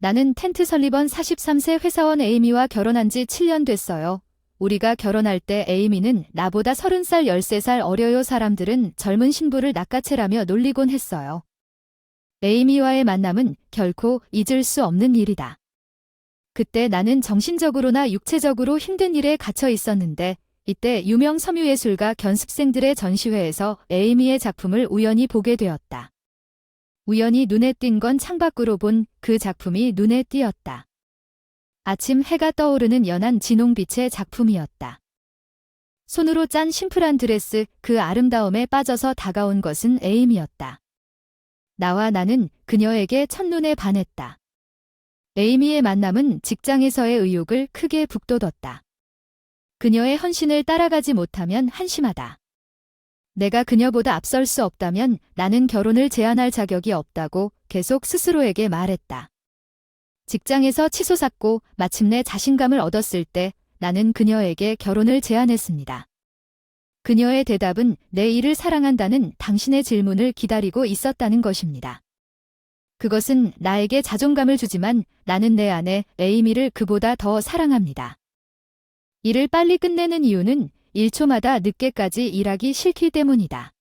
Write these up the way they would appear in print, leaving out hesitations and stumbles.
나는 텐트 설리번 43세 회사원 에이미와 결혼한 지 7년 됐어요. 우리가 결혼할 때 에이미는 나보다 30살 13살 어려요. 사람들은 젊은 신부를 낚아채라며 놀리곤 했어요. 에이미와의 만남은 결코 잊을 수 없는 일이다. 그때 나는 정신적으로나 육체적으로 힘든 일에 갇혀 있었는데 이때 유명 섬유예술가 견습생들의 전시회에서 에이미의 작품을 우연히 보게 되었다. 우연히 눈에 띈 건 창밖으로 본 그 작품이 눈에 띄었다. 아침 해가 떠오르는 연한 진홍빛의 작품이었다. 손으로 짠 심플한 드레스, 그 아름다움에 빠져서 다가온 것은 에이미였다. 나와 나는 그녀에게 첫눈에 반했다. 에이미의 만남은 직장에서의 의욕을 크게 북돋웠다. 그녀의 헌신을 따라가지 못하면 한심하다. 내가 그녀보다 앞설 수 없다면 나는 결혼을 제안할 자격이 없다고 계속 스스로에게 말했다. 직장에서 치솟았고 마침내 자신감을 얻었을 때 나는 그녀에게 결혼을 제안했습니다. 그녀의 대답은 내 일을 사랑한다는 당신의 질문을 기다리고 있었다는 것입니다. 그것은 나에게 자존감을 주지만 나는 내 아내 에이미를 그보다 더 사랑합니다. 일을 빨리 끝내는 이유는 1초마다 늦게까지 일하기 싫기 때문이다.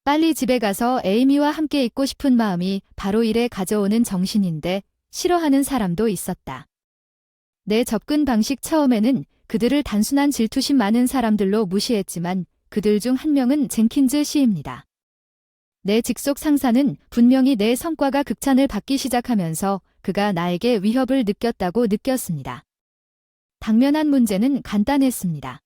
빨리 집에 가서 에이미와 함께 있고 싶은 마음이 바로 일에 가져오는 정신인데 싫어하는 사람도 있었다. 내 접근 방식 처음에는 그들을 단순한 질투심 많은 사람들로 무시했지만 그들 중 한 명은 젠킨즈 씨입니다. 내 직속 상사는 분명히 내 성과가 극찬을 받기 시작하면서 그가 나에게 위협을 느꼈다고 느꼈습니다. 당면한 문제는 간단했습니다.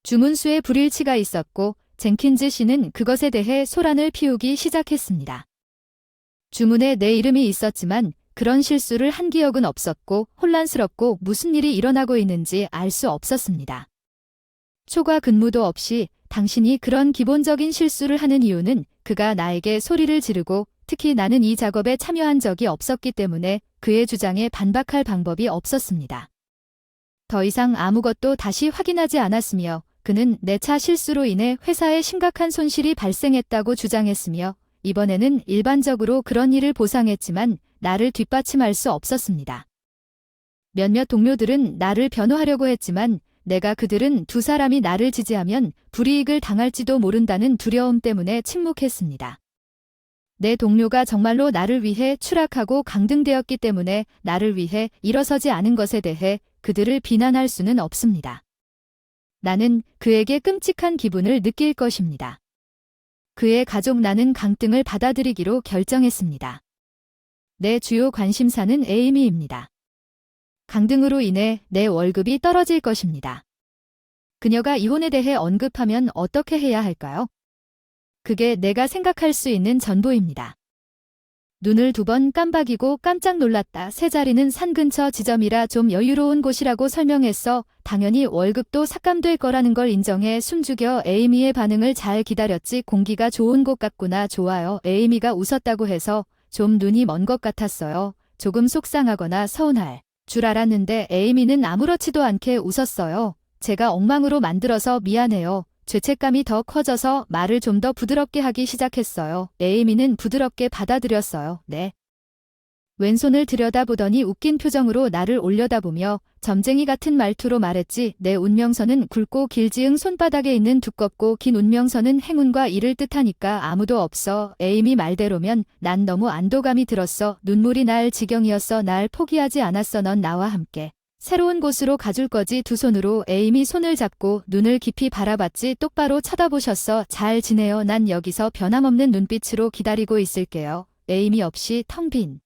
주문수에 불일치가 있었고 젠킨즈 씨는 그것에 대해 소란을 피우기 시작했습니다. 주문에 내 이름이 있었지만 그런 실수를 한 기억은 없었고 혼란스럽고 무슨 일이 일어나고 있는지 알 수 없었습니다. 초과 근무도 없이 당신이 그런 기본적인 실수를 하는 이유는 그가 나에게 소리를 지르고 특히 나는 이 작업에 참여한 적이 없었기 때문에 그의 주장에 반박할 방법이 없었습니다. 더 이상 아무것도 다시 확인하지 않았으며 그는 내 차 실수로 인해 회사에 심각한 손실이 발생했다고 주장했으며 이번에는 일반적으로 그런 일을 보상했지만 나를 뒷받침할 수 없었습니다. 몇몇 동료들은 나를 변호하려고 했지만 내가 그들은 두 사람이 나를 지지하면 불이익을 당할지도 모른다는 두려움 때문에 침묵했습니다. 내 동료가 정말로 나를 위해 추락하고 강등되었기 때문에 나를 위해 일어서지 않은 것에 대해 그들을 비난할 수는 없습니다. 나는 그에게 끔찍한 기분을 느낄 것입니다. 그의 가족 나는 강등을 받아들이기로 결정했습니다. 내 주요 관심사는 에이미입니다. 강등으로 인해 내 월급이 떨어질 것입니다. 그녀가 이혼에 대해 언급하면 어떻게 해야 할까요? 그게 내가 생각할 수 있는 전부입니다. 눈을 2번 깜박이고 깜짝 놀랐다. 세 자리는 산 근처 지점이라 좀 여유로운 곳이라고 설명했어. 당연히 월급도 삭감될 거라는 걸 인정해 숨죽여 에이미의 반응을 잘 기다렸지. 공기가 좋은 곳 같구나. 좋아요. 에이미가 웃었다고 해서 좀 눈이 먼 것 같았어요. 조금 속상하거나 서운할 줄 알았는데 에이미는 아무렇지도 않게 웃었어요. 제가 엉망으로 만들어서 미안해요. 죄책감이 더 커져서 말을 좀 더 부드럽게 하기 시작했어요. 에이미는 부드럽게 받아들였어요. 네. 왼손을 들여다보더니 웃긴 표정으로 나를 올려다보며 점쟁이 같은 말투로 말했지. 내 운명선은 굵고 길지. 손바닥에 있는 두껍고 긴 운명선은 행운과 일을 뜻하니까 아무도 없어. 에이미 말대로면 난 너무 안도감이 들었어. 눈물이 날 지경이었어. 날 포기하지 않았어. 넌 나와 함께 새로운 곳으로 가줄 거지. 두 손으로 에이미 손을 잡고 눈을 깊이 바라봤지. 똑바로 쳐다보셨어. 잘 지내요. 난 여기서 변함없는 눈빛으로 기다리고 있을게요. 에이미 없이 텅 빈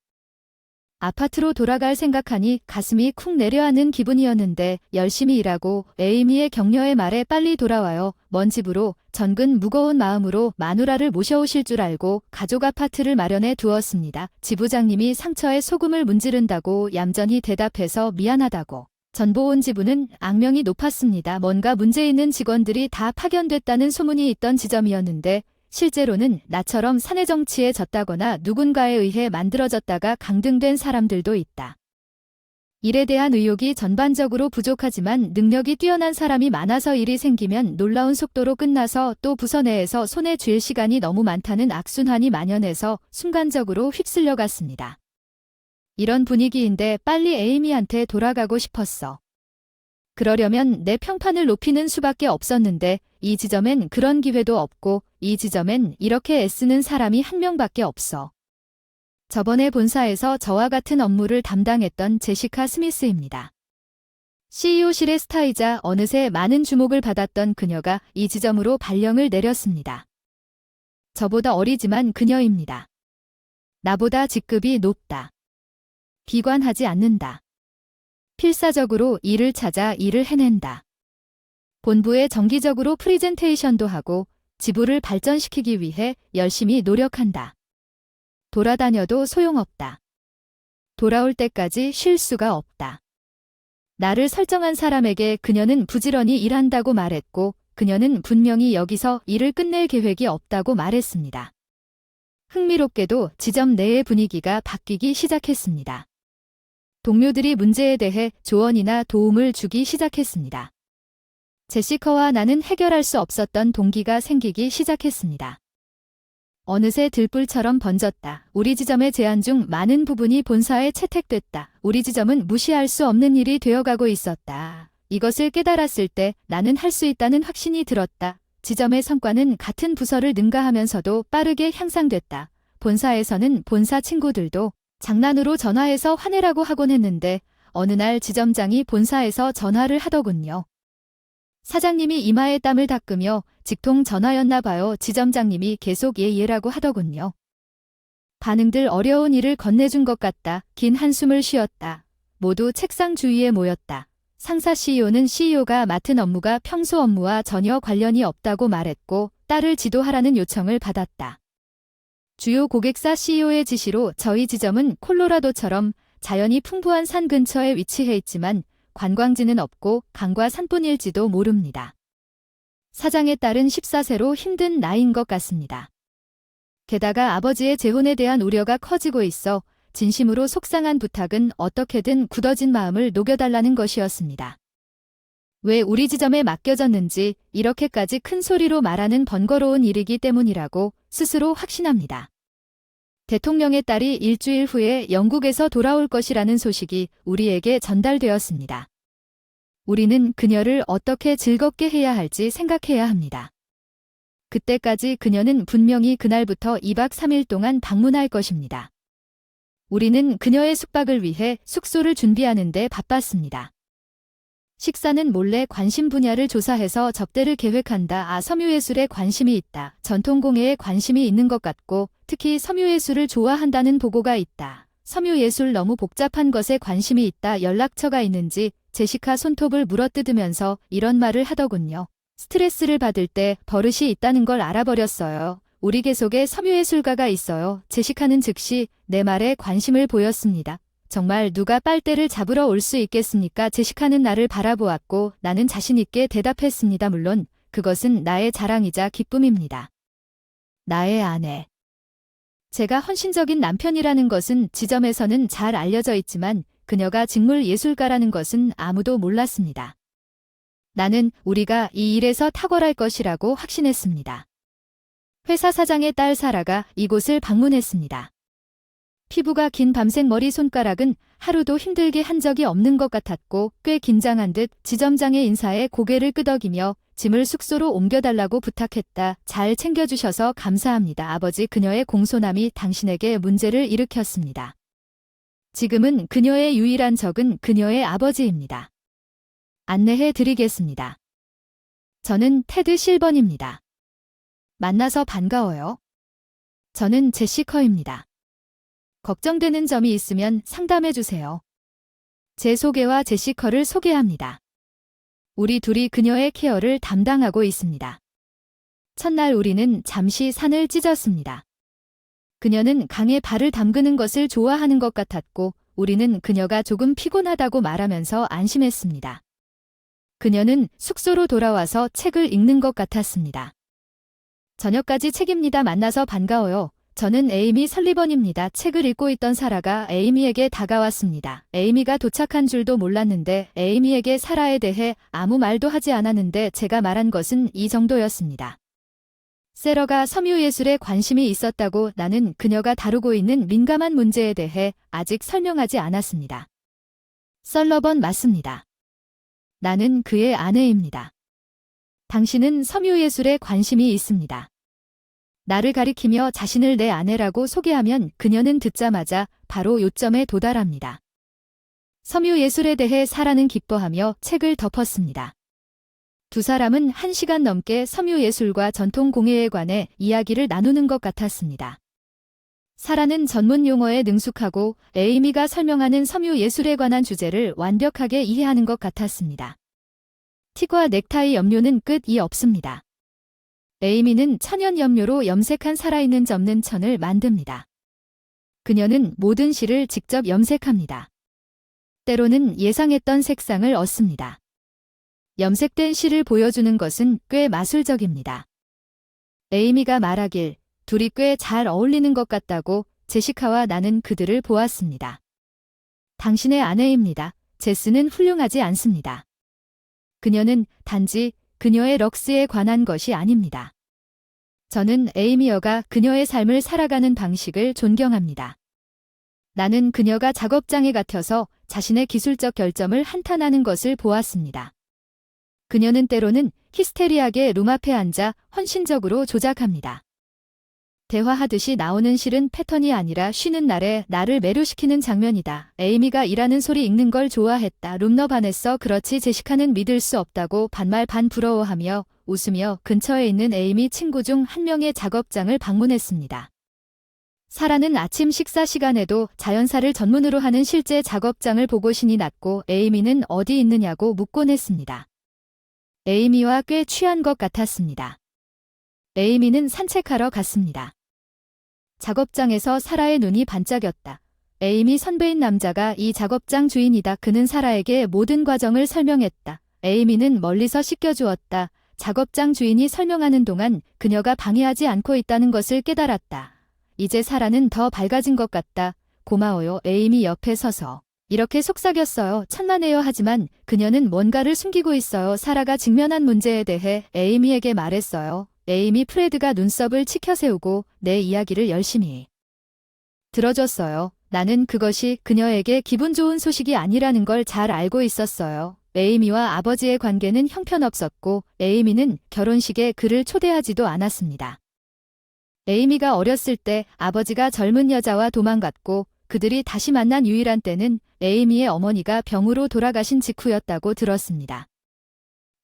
아파트로 돌아갈 생각하니 가슴이 쿵 내려앉는 기분이었는데 열심히 일하고 에이미의 격려의 말에 빨리 돌아와요. 먼 집으로 전근 무거운 마음으로 마누라를 모셔오실 줄 알고 가족 아파트를 마련해 두었습니다. 지부장님이 상처에 소금을 문지른다고 얌전히 대답해서 미안하다고. 전보온 지부는 악명이 높았습니다. 뭔가 문제 있는 직원들이 다 파견됐다는 소문이 있던 지점이었는데 실제로는 나처럼 사내 정치에 졌다거나 누군가에 의해 만들어졌다가 강등된 사람들도 있다. 일에 대한 의욕이 전반적으로 부족하지만 능력이 뛰어난 사람이 많아서 일이 생기면 놀라운 속도로 끝나서 또 부서 내에서 손에 쥘 시간이 너무 많다는 악순환이 만연해서 순간적으로 휩쓸려 갔습니다. 이런 분위기인데 빨리 에이미한테 돌아가고 싶었어. 그러려면 내 평판을 높이는 수밖에 없었는데 이 지점엔 그런 기회도 없고 이 지점엔 이렇게 애쓰는 사람이 한 명밖에 없어. 저번에 본사에서 저와 같은 업무를 담당했던 제시카 스미스입니다. CEO실의 스타이자 어느새 많은 주목을 받았던 그녀가 이 지점으로 발령을 내렸습니다. 저보다 어리지만 그녀입니다. 나보다 직급이 높다. 비관하지 않는다. 필사적으로 일을 찾아 일을 해낸다. 본부에 정기적으로 프리젠테이션도 하고 지부를 발전시키기 위해 열심히 노력한다. 돌아다녀도 소용없다. 돌아올 때까지 쉴 수가 없다. 나를 설정한 사람에게 그녀는 부지런히 일한다고 말했고 그녀는 분명히 여기서 일을 끝낼 계획이 없다고 말했습니다. 흥미롭게도 지점 내의 분위기가 바뀌기 시작했습니다. 동료들이 문제에 대해 조언이나 도움을 주기 시작했습니다. 제시카와 나는 해결할 수 없었던 동기가 생기기 시작했습니다. 어느새 들불처럼 번졌다. 우리 지점의 제안 중 많은 부분이 본사에 채택됐다. 우리 지점은 무시할 수 없는 일이 되어가고 있었다. 이것을 깨달았을 때 나는 할 수 있다는 확신이 들었다. 지점의 성과는 같은 부서를 능가하면서도 빠르게 향상됐다. 본사에서는 본사 친구들도 장난으로 전화해서 화내라고 하곤 했는데 어느 날 지점장이 본사에서 전화를 하더군요. 사장님이 이마에 땀을 닦으며 직통 전화였나 봐요. 지점장님이 계속 예예라고 하더군요. 반응들 어려운 일을 건네준 것 같다. 긴 한숨을 쉬었다. 모두 책상 주위에 모였다. 상사 CEO는 CEO가 맡은 업무가 평소 업무와 전혀 관련이 없다고 말했고 딸을 지도하라는 요청을 받았다. 주요 고객사 CEO의 지시로 저희 지점은 콜로라도처럼 자연이 풍부한 산 근처에 위치해 있지만 관광지는 없고 강과 산뿐일지도 모릅니다. 사장의 딸은 14세로 힘든 나이인 것 같습니다. 게다가 아버지의 재혼에 대한 우려가 커지고 있어 진심으로 속상한 부탁은 어떻게든 굳어진 마음을 녹여달라는 것이었습니다. 왜 우리 지점에 맡겨졌는지 이렇게까지 큰 소리로 말하는 번거로운 일이기 때문이라고 스스로 확신합니다. 대통령의 딸이 일주일 후에 영국에서 돌아올 것이라는 소식이 우리에게 전달되었습니다. 우리는 그녀를 어떻게 즐겁게 해야 할지 생각해야 합니다. 그때까지 그녀는 분명히 그날부터 2박 3일 동안 방문할 것입니다. 우리는 그녀의 숙박을 위해 숙소를 준비하는 데 바빴습니다. 식사는 몰래 관심 분야를 조사해서 접대를 계획한다. 섬유예술에 관심이 있다. 전통공예에 관심이 있는 것 같고 특히 섬유예술을 좋아한다는 보고가 있다. 섬유예술 너무 복잡한 것에 관심이 있다. 연락처가 있는지 제시카 손톱을 물어뜯으면서 이런 말을 하더군요. 스트레스를 받을 때 버릇이 있다는 걸 알아버렸어요. 우리 계속에 섬유예술가가 있어요. 제시카는 즉시 내 말에 관심을 보였습니다. 정말 누가 빨대를 잡으러 올 수 있겠습니까? 제시카는 나를 바라보았고 나는 자신 있게 대답했습니다. 물론 그것은 나의 자랑이자 기쁨입니다. 나의 아내. 제가 헌신적인 남편이라는 것은 지점에서는 잘 알려져 있지만 그녀가 직물 예술가라는 것은 아무도 몰랐습니다. 나는 우리가 이 일에서 탁월할 것이라고 확신했습니다. 회사 사장의 딸 사라가 이곳을 방문했습니다. 피부가 긴 밤색 머리 손가락은 하루도 힘들게 한 적이 없는 것 같았고 꽤 긴장한 듯 지점장의 인사에 고개를 끄덕이며 짐을 숙소로 옮겨달라고 부탁했다. 잘 챙겨주셔서 감사합니다. 아버지, 그녀의 공손함이 당신에게 문제를 일으켰습니다. 지금은 그녀의 유일한 적은 그녀의 아버지입니다. 안내해 드리겠습니다. 저는 테드 실번입니다. 만나서 반가워요. 저는 제시커입니다. 걱정되는 점이 있으면 상담해 주세요. 제 소개와 제시커를 소개합니다. 우리 둘이 그녀의 케어를 담당하고 있습니다. 첫날 우리는 잠시 산을 찢었습니다. 그녀는 강에 발을 담그는 것을 좋아하는 것 같았고 우리는 그녀가 조금 피곤하다고 말하면서 안심했습니다. 그녀는 숙소로 돌아와서 책을 읽는 것 같았습니다. 저녁까지 책입니다. 만나서 반가워요. 저는 에이미 설리번입니다. 책을 읽고 있던 사라가 에이미에게 다가왔습니다. 에이미가 도착한 줄도 몰랐는데 에이미에게 사라에 대해 아무 말도 하지 않았는데 제가 말한 것은 이 정도였습니다. 세러가 섬유예술에 관심이 있었다고 나는 그녀가 다루고 있는 민감한 문제에 대해 아직 설명하지 않았습니다. 썰러번 맞습니다. 나는 그의 아내입니다. 당신은 섬유예술에 관심이 있습니다. 나를 가리키며 자신을 내 아내라고 소개하면 그녀는 듣자마자 바로 요점에 도달합니다. 섬유예술에 대해 사라는 기뻐하며 책을 덮었습니다. 두 사람은 1시간 넘게 섬유예술과 전통공예에 관해 이야기를 나누는 것 같았습니다. 사라는 전문 용어에 능숙하고 에이미가 설명하는 섬유예술에 관한 주제를 완벽하게 이해하는 것 같았습니다. 티과 넥타이 염료는 끝이 없습니다. 에이미는 천연 염료로 염색한 살아있는 접는 천을 만듭니다. 그녀는 모든 실을 직접 염색합니다. 때로는 예상했던 색상을 얻습니다. 염색된 실을 보여주는 것은 꽤 마술적입니다. 에이미가 말하길 둘이 꽤 잘 어울리는 것 같다고 제시카와 나는 그들을 보았습니다. 당신의 아내입니다. 제스는 훌륭하지 않습니다. 그녀는 단지 그녀의 럭스에 관한 것이 아닙니다. 저는 에이미여가 그녀의 삶을 살아가는 방식을 존경합니다. 나는 그녀가 작업장에 갇혀서 자신의 기술적 결점을 한탄하는 것을 보았습니다. 그녀는 때로는 히스테리하게 룸 앞에 앉아 헌신적으로 조작합니다. 대화하듯이 나오는 실은 패턴이 아니라 쉬는 날에 나를 매료시키는 장면이다. 에이미가 일하는 소리 읽는 걸 좋아했다. 룸너 반했어. 그렇지. 제시카는 믿을 수 없다고 반말 반 부러워하며 웃으며 근처에 있는 에이미 친구 중 한 명의 작업장을 방문했습니다. 사라는 아침 식사 시간에도 자연사를 전문으로 하는 실제 작업장을 보고 신이 났고 에이미는 어디 있느냐고 묻곤 했습니다. 에이미와 꽤 취한 것 같았습니다. 에이미는 산책하러 갔습니다. 작업장에서 사라의 눈이 반짝였다. 에이미 선배인 남자가 이 작업장 주인이다. 그는 사라에게 모든 과정을 설명했다. 에이미는 멀리서 씻겨주었다. 작업장 주인이 설명하는 동안 그녀가 방해하지 않고 있다는 것을 깨달았다. 이제 사라는 더 밝아진 것 같다. 고마워요. 에이미 옆에 서서. 이렇게 속삭였어요. 천만에요. 하지만 그녀는 뭔가를 숨기고 있어요. 사라가 직면한 문제에 대해 에이미에게 말했어요. 에이미 프레드가 눈썹을 치켜세우고 내 이야기를 열심히 들어줬어요. 나는 그것이 그녀에게 기분 좋은 소식이 아니라는 걸 잘 알고 있었어요. 에이미와 아버지의 관계는 형편없었고 에이미는 결혼식에 그를 초대하지도 않았습니다. 에이미가 어렸을 때 아버지가 젊은 여자와 도망갔고 그들이 다시 만난 유일한 때는 에이미의 어머니가 병으로 돌아가신 직후였다고 들었습니다.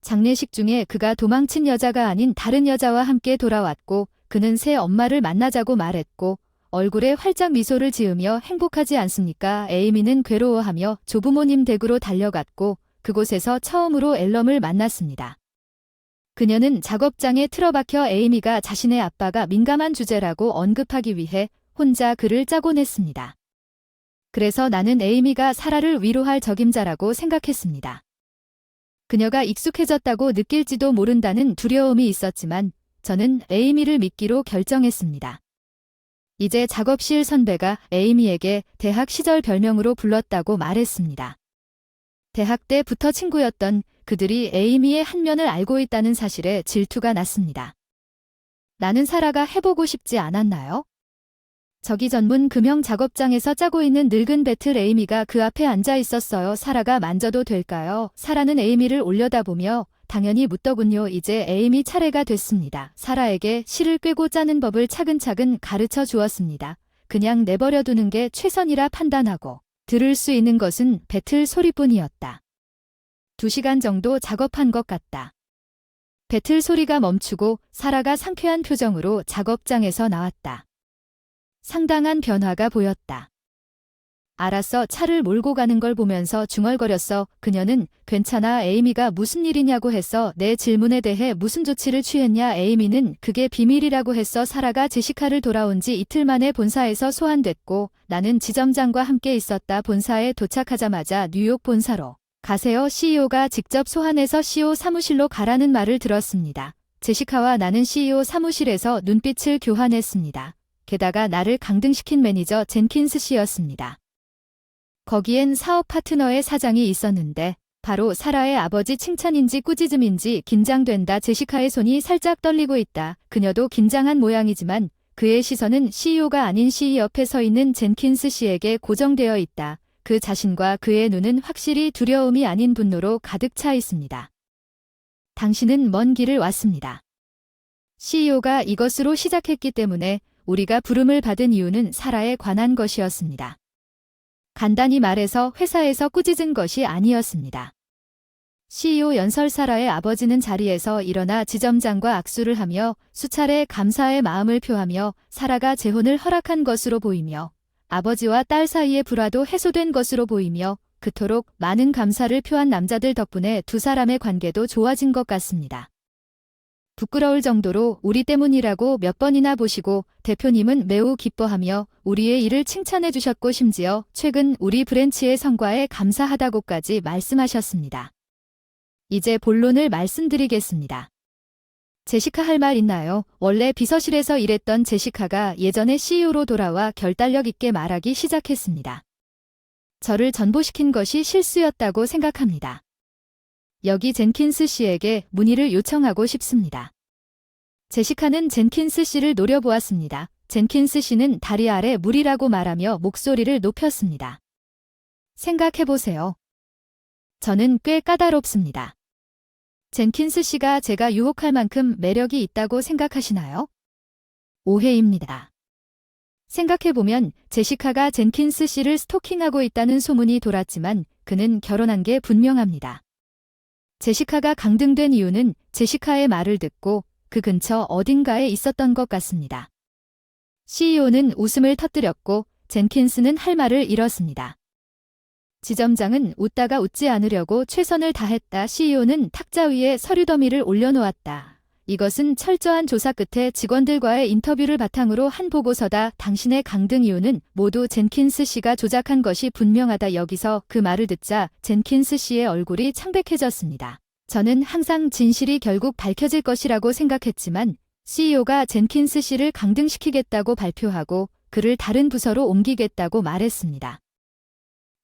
장례식 중에 그가 도망친 여자가 아닌 다른 여자와 함께 돌아왔고 그는 새 엄마를 만나자고 말했고 얼굴에 활짝 미소를 지으며 행복하지 않습니까? 에이미는 괴로워하며 조부모님 댁으로 달려갔고 그곳에서 처음으로 앨럼을 만났습니다. 그녀는 작업장에 틀어박혀 에이미가 자신의 아빠가 민감한 주제라고 언급하기 위해 혼자 글을 짜곤 했습니다. 그래서 나는 에이미가 사라를 위로할 적임자라고 생각했습니다. 그녀가 익숙해졌다고 느낄지도 모른다는 두려움이 있었지만 저는 에이미를 믿기로 결정했습니다. 이제 작업실 선배가 에이미에게 대학 시절 별명으로 불렀다고 말했습니다. 대학 때부터 친구였던 그들이 에이미의 한 면을 알고 있다는 사실에 질투가 났습니다. 나는 사라가 해보고 싶지 않았나요? 저기 전문 금형 작업장에서 짜고 있는 늙은 배틀 에이미가 그 앞에 앉아 있었어요. 사라가 만져도 될까요? 사라는 에이미를 올려다보며 당연히 묻더군요. 이제 에이미 차례가 됐습니다. 사라에게 실을 꿰고 짜는 법을 차근차근 가르쳐 주었습니다. 그냥 내버려 두는 게 최선이라 판단하고 들을 수 있는 것은 배틀 소리뿐이었다. 2시간 정도 작업한 것 같다. 배틀 소리가 멈추고 사라가 상쾌한 표정으로 작업장에서 나왔다. 상당한 변화가 보였다. 알았어. 차를 몰고 가는 걸 보면서 중얼거렸어. 그녀는 괜찮아. 에이미가 무슨 일이냐고 했어. 내 질문에 대해 무슨 조치를 취했냐. 에이미는 그게 비밀이라고 했어. 사라가 제시카를 돌아온 지 이틀 만에 본사에서 소환됐고 나는 지점장과 함께 있었다. 본사에 도착하자마자 뉴욕 본사로 가세요. CEO가 직접 소환해서 CEO 사무실로 가라는 말을 들었습니다. 제시카와 나는 CEO 사무실에서 눈빛을 교환했습니다. 게다가 나를 강등시킨 매니저 젠킨스 씨였습니다. 거기엔 사업 파트너의 사장이 있었는데 바로 사라의 아버지 칭찬인지 꾸짖음인지 긴장된다. 제시카의 손이 살짝 떨리고 있다. 그녀도 긴장한 모양이지만 그의 시선은 CEO가 아닌 CE 옆에 서 있는 젠킨스 씨에게 고정되어 있다. 그 자신과 그의 눈은 확실히 두려움이 아닌 분노로 가득 차 있습니다. 당신은 먼 길을 왔습니다. CEO가 이것으로 시작했기 때문에 우리가 부름을 받은 이유는 사라에 관한 것이었습니다. 간단히 말해서 회사에서 꾸짖은 것이 아니었습니다. CEO 연설 사라의 아버지는 자리에서 일어나 지점장과 악수를 하며 수차례 감사의 마음을 표하며 사라가 재혼을 허락한 것으로 보이며 아버지와 딸 사이의 불화도 해소된 것으로 보이며 그토록 많은 감사를 표한 남자들 덕분에 두 사람의 관계도 좋아진 것 같습니다. 부끄러울 정도로 우리 때문이라고 몇 번이나 보시고 대표님은 매우 기뻐하며 우리의 일을 칭찬해 주셨고 심지어 최근 우리 브랜치의 성과에 감사하다고까지 말씀하셨습니다. 이제 본론을 말씀드리겠습니다. 제시카 할 말 있나요? 원래 비서실에서 일했던 제시카가 예전에 CEO로 돌아와 결단력 있게 말하기 시작했습니다. 저를 전보시킨 것이 실수였다고 생각합니다. 여기 젠킨스 씨에게 문의를 요청하고 싶습니다. 제시카는 젠킨스 씨를 노려보았습니다. 젠킨스 씨는 다리 아래 물이라고 말하며 목소리를 높였습니다. 생각해보세요. 저는 꽤 까다롭습니다. 젠킨스 씨가 제가 유혹할 만큼 매력이 있다고 생각하시나요? 오해입니다. 생각해보면 제시카가 젠킨스 씨를 스토킹하고 있다는 소문이 돌았지만 그는 결혼한 게 분명합니다. 제시카가 강등된 이유는 제시카의 말을 듣고 그 근처 어딘가에 있었던 것 같습니다. CEO는 웃음을 터뜨렸고 젠킨스는 할 말을 잃었습니다. 지점장은 웃다가 웃지 않으려고 최선을 다했다. CEO는 탁자 위에 서류 더미를 올려놓았다. 이것은 철저한 조사 끝에 직원들과의 인터뷰를 바탕으로 한 보고서다. 당신의 강등 이유는 모두 젠킨스 씨가 조작한 것이 분명하다. 여기서 그 말을 듣자 젠킨스 씨의 얼굴이 창백해졌습니다. 저는 항상 진실이 결국 밝혀질 것이라고 생각했지만 CEO가 젠킨스 씨를 강등시키겠다고 발표하고 그를 다른 부서로 옮기겠다고 말했습니다.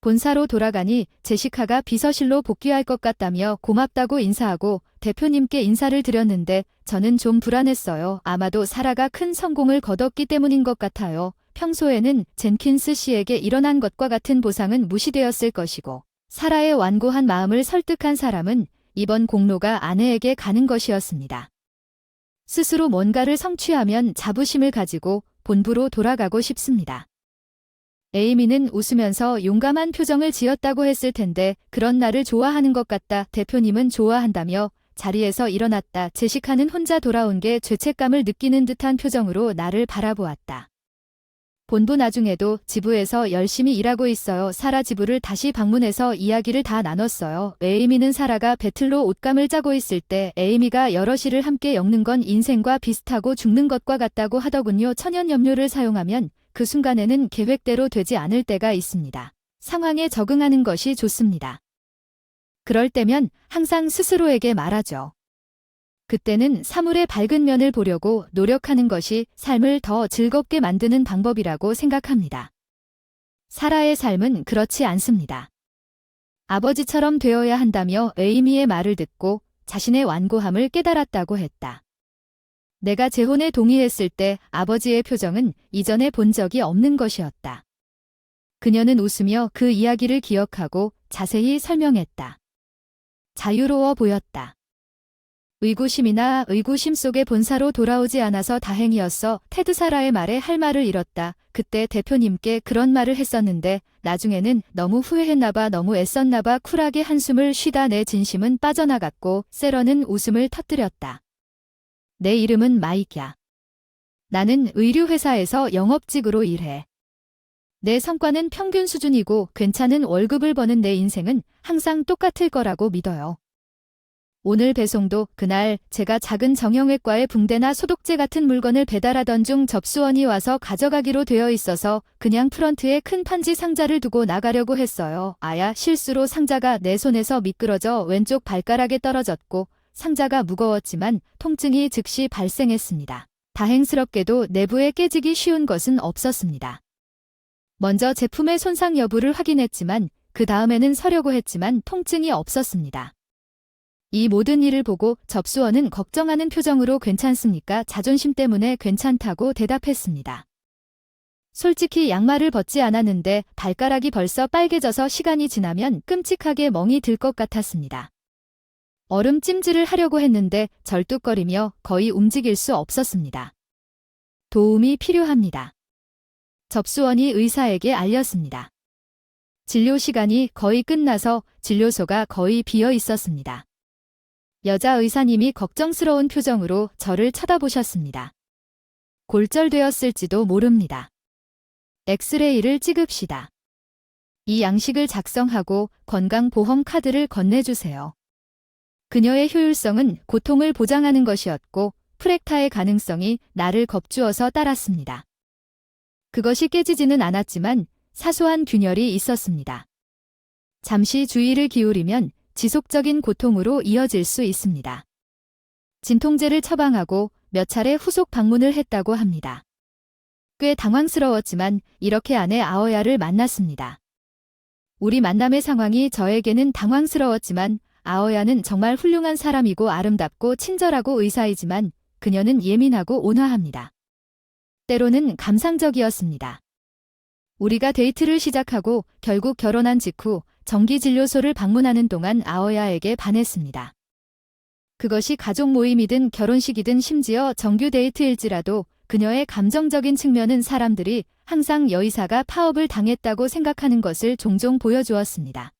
본사로 돌아가니 제시카가 비서실로 복귀할 것 같다며 고맙다고 인사하고 대표님께 인사를 드렸는데 저는 좀 불안했어요. 아마도 사라가 큰 성공을 거뒀기 때문인 것 같아요. 평소에는 젠킨스 씨에게 일어난 것과 같은 보상은 무시되었을 것이고 사라의 완고한 마음을 설득한 사람은 이번 공로가 아내에게 가는 것이었습니다. 스스로 뭔가를 성취하면 자부심을 가지고 본부로 돌아가고 싶습니다. 에이미는 웃으면서 용감한 표정을 지었다고 했을 텐데 그런 나를 좋아하는 것 같다. 대표님은 좋아한다며 자리에서 일어났다. 제시카는 혼자 돌아온 게 죄책감을 느끼는 듯한 표정으로 나를 바라보았다. 본부 나중에도 지부에서 열심히 일하고 있어요. 사라 지부를 다시 방문해서 이야기를 다 나눴어요. 에이미는 사라가 배틀로 옷감을 짜고 있을 때 에이미가 여러 시를 함께 엮는 건 인생과 비슷하고 죽는 것과 같다고 하더군요. 천연염료를 사용하면 그 순간에는 계획대로 되지 않을 때가 있습니다. 상황에 적응하는 것이 좋습니다. 그럴 때면 항상 스스로에게 말하죠. 그때는 사물의 밝은 면을 보려고 노력하는 것이 삶을 더 즐겁게 만드는 방법이라고 생각합니다. 사라의 삶은 그렇지 않습니다. 아버지처럼 되어야 한다며 에이미의 말을 듣고 자신의 완고함을 깨달았다고 했다. 내가 재혼에 동의했을 때 아버지의 표정은 이전에 본 적이 없는 것이었다. 그녀는 웃으며 그 이야기를 기억하고 자세히 설명했다. 자유로워 보였다. 의구심이나 의구심 속에 본사로 돌아오지 않아서 다행이었어. 테드 사라의 말에 할 말을 잃었다. 그때 대표님께 그런 말을 했었는데 나중에는 너무 후회했나봐. 너무 애썼나봐. 쿨하게 한숨을 쉬다 내 진심은 빠져나갔고 세런은 웃음을 터뜨렸다. 내 이름은 마이크야. 나는 의류회사에서 영업직으로 일해. 내 성과는 평균 수준이고 괜찮은 월급을 버는 내 인생은 항상 똑같을 거라고 믿어요. 오늘 배송도 그날 제가 작은 정형외과에 붕대나 소독제 같은 물건을 배달하던 중 접수원이 와서 가져가기로 되어 있어서 그냥 프런트에 큰 판지 상자를 두고 나가려고 했어요. 아야, 실수로 상자가 내 손에서 미끄러져 왼쪽 발가락에 떨어졌고 상자가 무거웠지만 통증이 즉시 발생했습니다. 다행스럽게도 내부에 깨지기 쉬운 것은 없었습니다. 먼저 제품의 손상 여부를 확인했지만 그 다음에는 서려고 했지만 통증이 없었습니다. 이 모든 일을 보고 접수원은 걱정하는 표정으로 괜찮습니까? 자존심 때문에 괜찮다고 대답했습니다. 솔직히 양말을 벗지 않았는데 발가락이 벌써 빨개져서 시간이 지나면 끔찍하게 멍이 들 것 같았습니다. 얼음 찜질을 하려고 했는데 절뚝거리며 거의 움직일 수 없었습니다. 도움이 필요합니다. 접수원이 의사에게 알렸습니다. 진료 시간이 거의 끝나서 진료소가 거의 비어 있었습니다. 여자 의사님이 걱정스러운 표정으로 저를 쳐다보셨습니다. 골절되었을지도 모릅니다. 엑스레이를 찍읍시다. 이 양식을 작성하고 건강보험 카드를 건네주세요. 그녀의 효율성은 고통을 보장하는 것이었고 프랙타의 가능성이 나를 겁주어서 따랐습니다. 그것이 깨지지는 않았지만 사소한 균열이 있었습니다. 잠시 주의를 기울이면 지속적인 고통으로 이어질 수 있습니다. 진통제를 처방하고 몇 차례 후속 방문을 했다고 합니다. 꽤 당황스러웠지만 이렇게 아내 아어야를 만났습니다. 우리 만남의 상황이 저에게는 당황스러웠지만 아어야는 정말 훌륭한 사람이고 아름답고 친절하고 의사이지만 그녀는 예민하고 온화합니다. 때로는 감상적이었습니다. 우리가 데이트를 시작하고 결국 결혼한 직후 정기진료소를 방문하는 동안 아어야에게 반했습니다. 그것이 가족 모임이든 결혼식이든 심지어 정규 데이트일지라도 그녀의 감정적인 측면은 사람들이 항상 여의사가 파업을 당했다고 생각하는 것을 종종 보여주었습니다.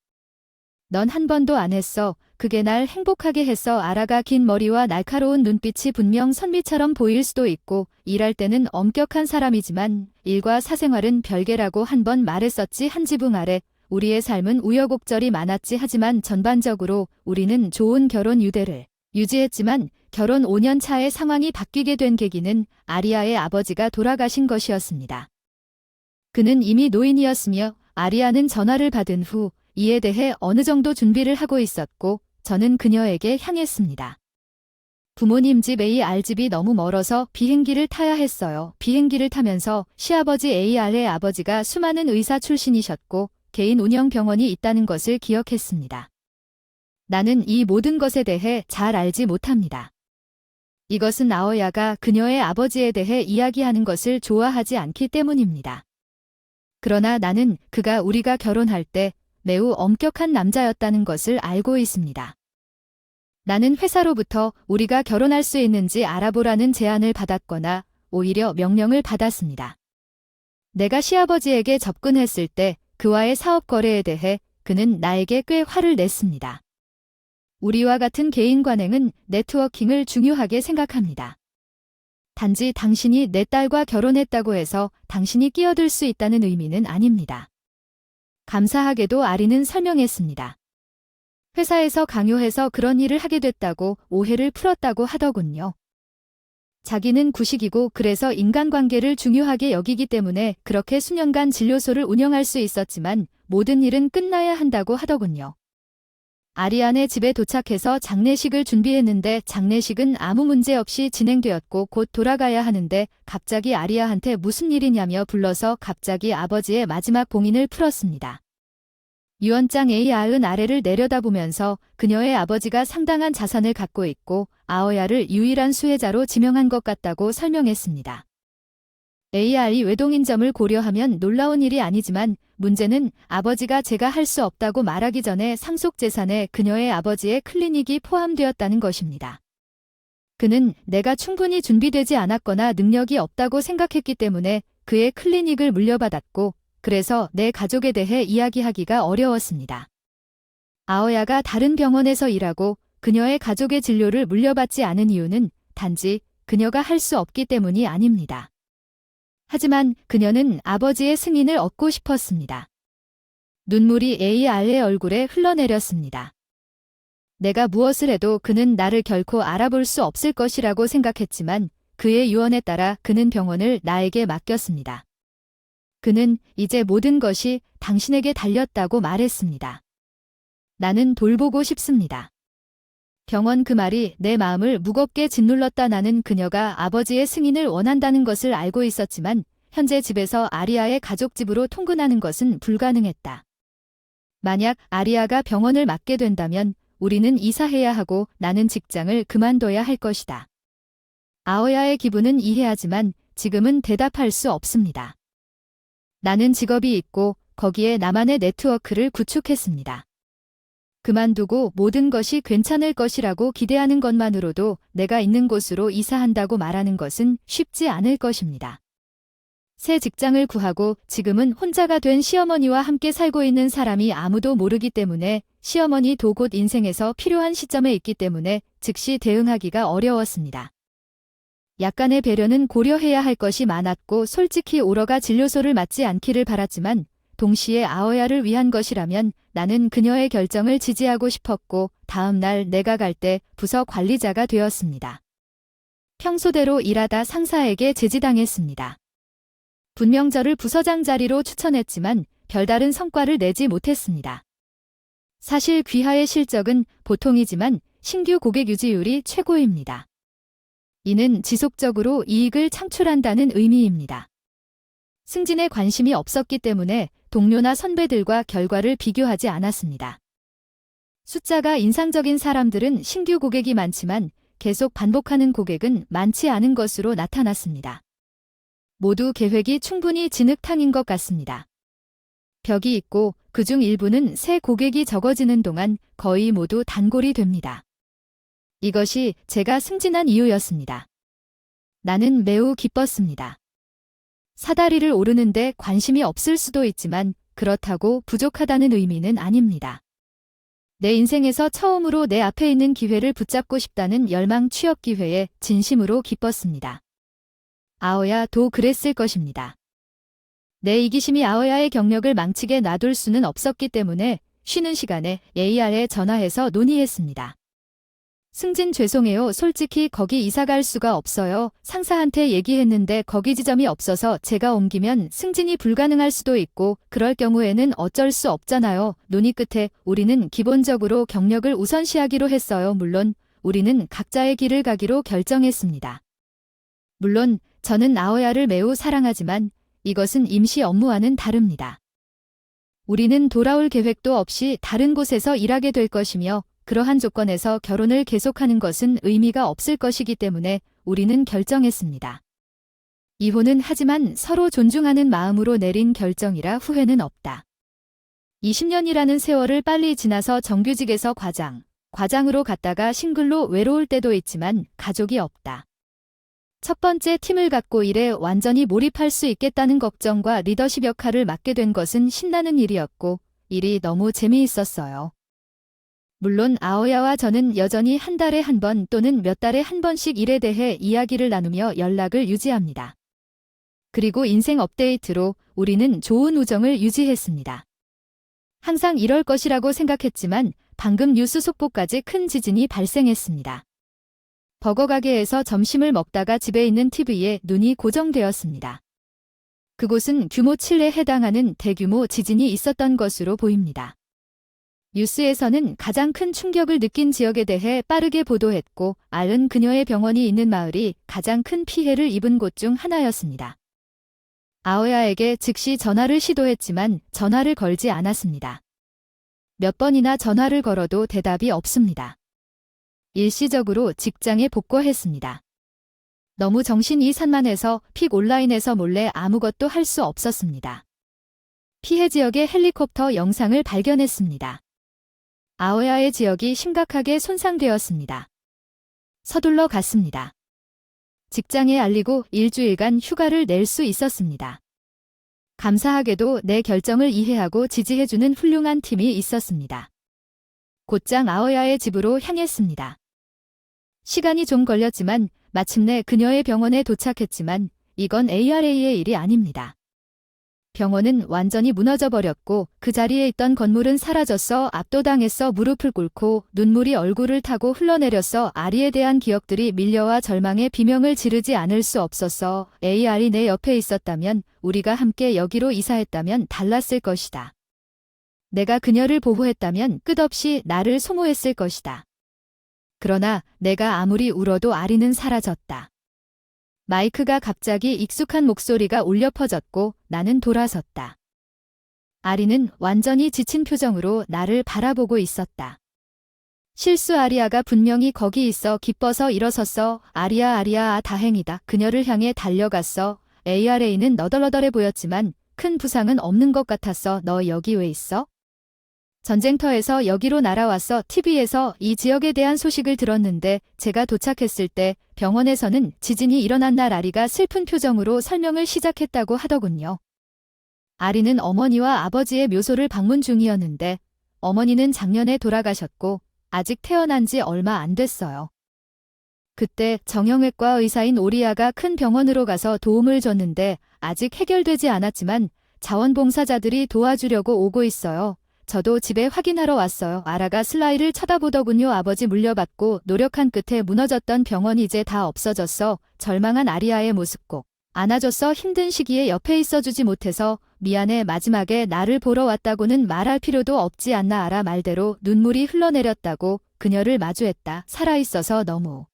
넌 한 번도 안 했어. 그게 날 행복하게 했어. 아라가 긴 머리와 날카로운 눈빛이 분명 선비처럼 보일 수도 있고 일할 때는 엄격한 사람이지만 일과 사생활은 별개라고 한 번 말했었지. 한 지붕 아래 우리의 삶은 우여곡절이 많았지. 하지만 전반적으로 우리는 좋은 결혼 유대를 유지했지만 결혼 5년 차에 상황이 바뀌게 된 계기는 아리아의 아버지가 돌아가신 것이었습니다. 그는 이미 노인이었으며 아리아는 전화를 받은 후 이에 대해 어느 정도 준비를 하고 있었고 저는 그녀에게 향했습니다. 부모님 집 AR 집이 너무 멀어서 비행기를 타야 했어요. 비행기를 타면서 시아버지 AR의 아버지가 수많은 의사 출신이셨고 개인 운영 병원이 있다는 것을 기억했습니다. 나는 이 모든 것에 대해 잘 알지 못합니다. 이것은 아어야가 그녀의 아버지에 대해 이야기하는 것을 좋아하지 않기 때문입니다. 그러나 나는 그가 우리가 결혼할 때 매우 엄격한 남자였다는 것을 알고 있습니다. 나는 회사로부터 우리가 결혼할 수 있는지 알아보라는 제안을 받았거나 오히려 명령을 받았습니다. 내가 시아버지에게 접근했을 때 그와의 사업 거래에 대해 그는 나에게 꽤 화를 냈습니다. 우리와 같은 개인 관행은 네트워킹을 중요하게 생각합니다. 단지 당신이 내 딸과 결혼했다고 해서 당신이 끼어들 수 있다는 의미는 아닙니다. 감사하게도 아리는 설명했습니다. 회사에서 강요해서 그런 일을 하게 됐다고 오해를 풀었다고 하더군요. 자기는 구식이고 그래서 인간관계를 중요하게 여기기 때문에 그렇게 수년간 진료소를 운영할 수 있었지만 모든 일은 끝나야 한다고 하더군요. 아리안의 집에 도착해서 장례식을 준비했는데 장례식은 아무 문제 없이 진행되었고 곧 돌아가야 하는데 갑자기 아리아한테 무슨 일이냐며 불러서 갑자기 아버지의 마지막 봉인을 풀었습니다. 유언장 A90 아래를 내려다보면서 그녀의 아버지가 상당한 자산을 갖고 있고 아어야를 유일한 수혜자로 지명한 것 같다고 설명했습니다. AR이 외동인 점을 고려하면 놀라운 일이 아니지만 문제는 아버지가 제가 할 수 없다고 말하기 전에 상속 재산에 그녀의 아버지의 클리닉이 포함되었다는 것입니다. 그는 내가 충분히 준비되지 않았거나 능력이 없다고 생각했기 때문에 그의 클리닉을 물려받았고 그래서 내 가족에 대해 이야기하기가 어려웠습니다. 아어야가 다른 병원에서 일하고 그녀의 가족의 진료를 물려받지 않은 이유는 단지 그녀가 할 수 없기 때문이 아닙니다. 하지만 그녀는 아버지의 승인을 얻고 싶었습니다. 눈물이 AR의 얼굴에 흘러내렸습니다. 내가 무엇을 해도 그는 나를 결코 알아볼 수 없을 것이라고 생각했지만 그의 유언에 따라 그는 병원을 나에게 맡겼습니다. 그는 이제 모든 것이 당신에게 달렸다고 말했습니다. 나는 돌보고 싶습니다. 병원 그 말이 내 마음을 무겁게 짓눌렀다. 나는 그녀가 아버지의 승인을 원한다는 것을 알고 있었지만 현재 집에서 아리아의 가족 집으로 통근하는 것은 불가능했다. 만약 아리아가 병원을 맡게 된다면 우리는 이사해야 하고 나는 직장을 그만둬야 할 것이다. 아오야의 기분은 이해하지만 지금은 대답할 수 없습니다. 나는 직업이 있고 거기에 나만의 네트워크를 구축했습니다. 그만두고 모든 것이 괜찮을 것이라고 기대하는 것만으로도 내가 있는 곳으로 이사한다고 말하는 것은 쉽지 않을 것입니다. 새 직장을 구하고 지금은 혼자가 된 시어머니와 함께 살고 있는 사람이 아무도 모르기 때문에 시어머니도 곧 인생에서 필요한 시점에 있기 때문에 즉시 대응하기가 어려웠습니다. 약간의 배려는 고려해야 할 것이 많았고 솔직히 오러가 진료소를 맞지 않기를 바랐지만 동시에 아오야를 위한 것이라면 나는 그녀의 결정을 지지하고 싶었고 다음 날 내가 갈 때 부서 관리자가 되었습니다. 평소대로 일하다 상사에게 제지당했습니다. 분명 저를 부서장 자리로 추천했지만 별다른 성과를 내지 못했습니다. 사실 귀하의 실적은 보통이지만 신규 고객 유지율이 최고입니다. 이는 지속적으로 이익을 창출한다는 의미입니다. 승진에 관심이 없었기 때문에 동료나 선배들과 결과를 비교하지 않았습니다. 숫자가 인상적인 사람들은 신규 고객이 많지만 계속 반복하는 고객은 많지 않은 것으로 나타났습니다. 모두 계획이 충분히 진흙탕인 것 같습니다. 벽이 있고 그중 일부는 새 고객이 적어지는 동안 거의 모두 단골이 됩니다. 이것이 제가 승진한 이유였습니다. 나는 매우 기뻤습니다. 사다리를 오르는데 관심이 없을 수도 있지만 그렇다고 부족하다는 의미는 아닙니다. 내 인생에서 처음으로 내 앞에 있는 기회를 붙잡고 싶다는 열망 취업 기회에 진심으로 기뻤습니다. 아오야도 그랬을 것입니다. 내 이기심이 아오야의 경력을 망치게 놔둘 수는 없었기 때문에 쉬는 시간에 AR에 전화해서 논의했습니다. 승진 죄송해요. 솔직히 거기 이사 갈 수가 없어요. 상사한테 얘기했는데 거기 지점이 없어서 제가 옮기면 승진이 불가능할 수도 있고 그럴 경우에는 어쩔 수 없잖아요. 논의 끝에 우리는 기본적으로 경력을 우선시하기로 했어요. 물론 우리는 각자의 길을 가기로 결정했습니다. 물론 저는 아오야를 매우 사랑하지만 이것은 임시 업무와는 다릅니다. 우리는 돌아올 계획도 없이 다른 곳에서 일하게 될 것이며 그러한 조건에서 결혼을 계속하는 것은 의미가 없을 것이기 때문에 우리는 결정했습니다. 이혼은 하지만 서로 존중하는 마음으로 내린 결정이라 후회는 없다. 20년이라는 세월을 빨리 지나서 정규직에서 과장으로 갔다가 싱글로 외로울 때도 있지만 가족이 없다. 첫 번째 팀을 갖고 일에 완전히 몰입할 수 있겠다는 걱정과 리더십 역할을 맡게 된 것은 신나는 일이었고 일이 너무 재미있었어요. 물론 아오야와 저는 여전히 한 달에 한 번 또는 몇 달에 한 번씩 일에 대해 이야기를 나누며 연락을 유지합니다. 그리고 인생 업데이트로 우리는 좋은 우정을 유지했습니다. 항상 이럴 것이라고 생각했지만 방금 뉴스 속보까지 큰 지진이 발생했습니다. 버거 가게에서 점심을 먹다가 집에 있는 TV에 눈이 고정되었습니다. 그곳은 규모 7에 해당하는 대규모 지진이 있었던 것으로 보입니다. 뉴스에서는 가장 큰 충격을 느낀 지역에 대해 빠르게 보도했고 알은 그녀의 병원이 있는 마을이 가장 큰 피해를 입은 곳 중 하나였습니다. 아오야에게 즉시 전화를 시도했지만 전화를 걸지 않았습니다. 몇 번이나 전화를 걸어도 대답이 없습니다. 일시적으로 직장에 복귀했습니다. 너무 정신이 산만해서 픽 온라인에서 몰래 아무것도 할 수 없었습니다. 피해 지역의 헬리콥터 영상을 발견했습니다. 아오야의 지역이 심각하게 손상되었습니다. 서둘러 갔습니다. 직장에 알리고 일주일간 휴가를 낼 수 있었습니다. 감사하게도 내 결정을 이해하고 지지해주는 훌륭한 팀이 있었습니다. 곧장 아오야의 집으로 향했습니다. 시간이 좀 걸렸지만 마침내 그녀의 병원에 도착했지만 이건 ARA의 일이 아닙니다. 병원은 완전히 무너져 버렸고 그 자리에 있던 건물은 사라졌어. 압도당했어. 무릎을 꿇고 눈물이 얼굴을 타고 흘러내렸어. 아리에 대한 기억들이 밀려와 절망의 비명을 지르지 않을 수 없었어. AR이 내 옆에 있었다면 우리가 함께 여기로 이사했다면 달랐을 것이다. 내가 그녀를 보호했다면 끝없이 나를 소모했을 것이다. 그러나 내가 아무리 울어도 아리는 사라졌다. 마이크가 갑자기 익숙한 목소리가 울려 퍼졌고 나는 돌아섰다. 아리는 완전히 지친 표정으로 나를 바라보고 있었다. 실수 아리아가 분명히 거기 있어 기뻐서 일어섰어. 아리아 아리아 다행이다. 그녀를 향해 달려갔어. ARA는 너덜너덜해 보였지만 큰 부상은 없는 것 같았어. 너 여기 왜 있어? 전쟁터에서 여기로 날아왔어. TV에서 이 지역에 대한 소식을 들었는데 제가 도착했을 때 병원에서는 지진이 일어난 날 아리가 슬픈 표정으로 설명을 시작했다고 하더군요. 아리는 어머니와 아버지의 묘소를 방문 중이었는데 어머니는 작년에 돌아가셨고 아직 태어난 지 얼마 안 됐어요. 그때 정형외과 의사인 오리아가 큰 병원으로 가서 도움을 줬는데 아직 해결되지 않았지만 자원봉사자들이 도와주려고 오고 있어요. 저도 집에 확인하러 왔어요. 아라가 슬라이를 쳐다보더군요. 아버지 물려받고 노력한 끝에 무너졌던 병원이 이제 다 없어졌어. 절망한 아리아의 모습 꼭 안아줬어. 힘든 시기에 옆에 있어주지 못해서 미안해. 마지막에 나를 보러 왔다고는 말할 필요도 없지 않나. 아라 말대로 눈물이 흘러내렸다고 그녀를 마주했다. 살아있어서 너무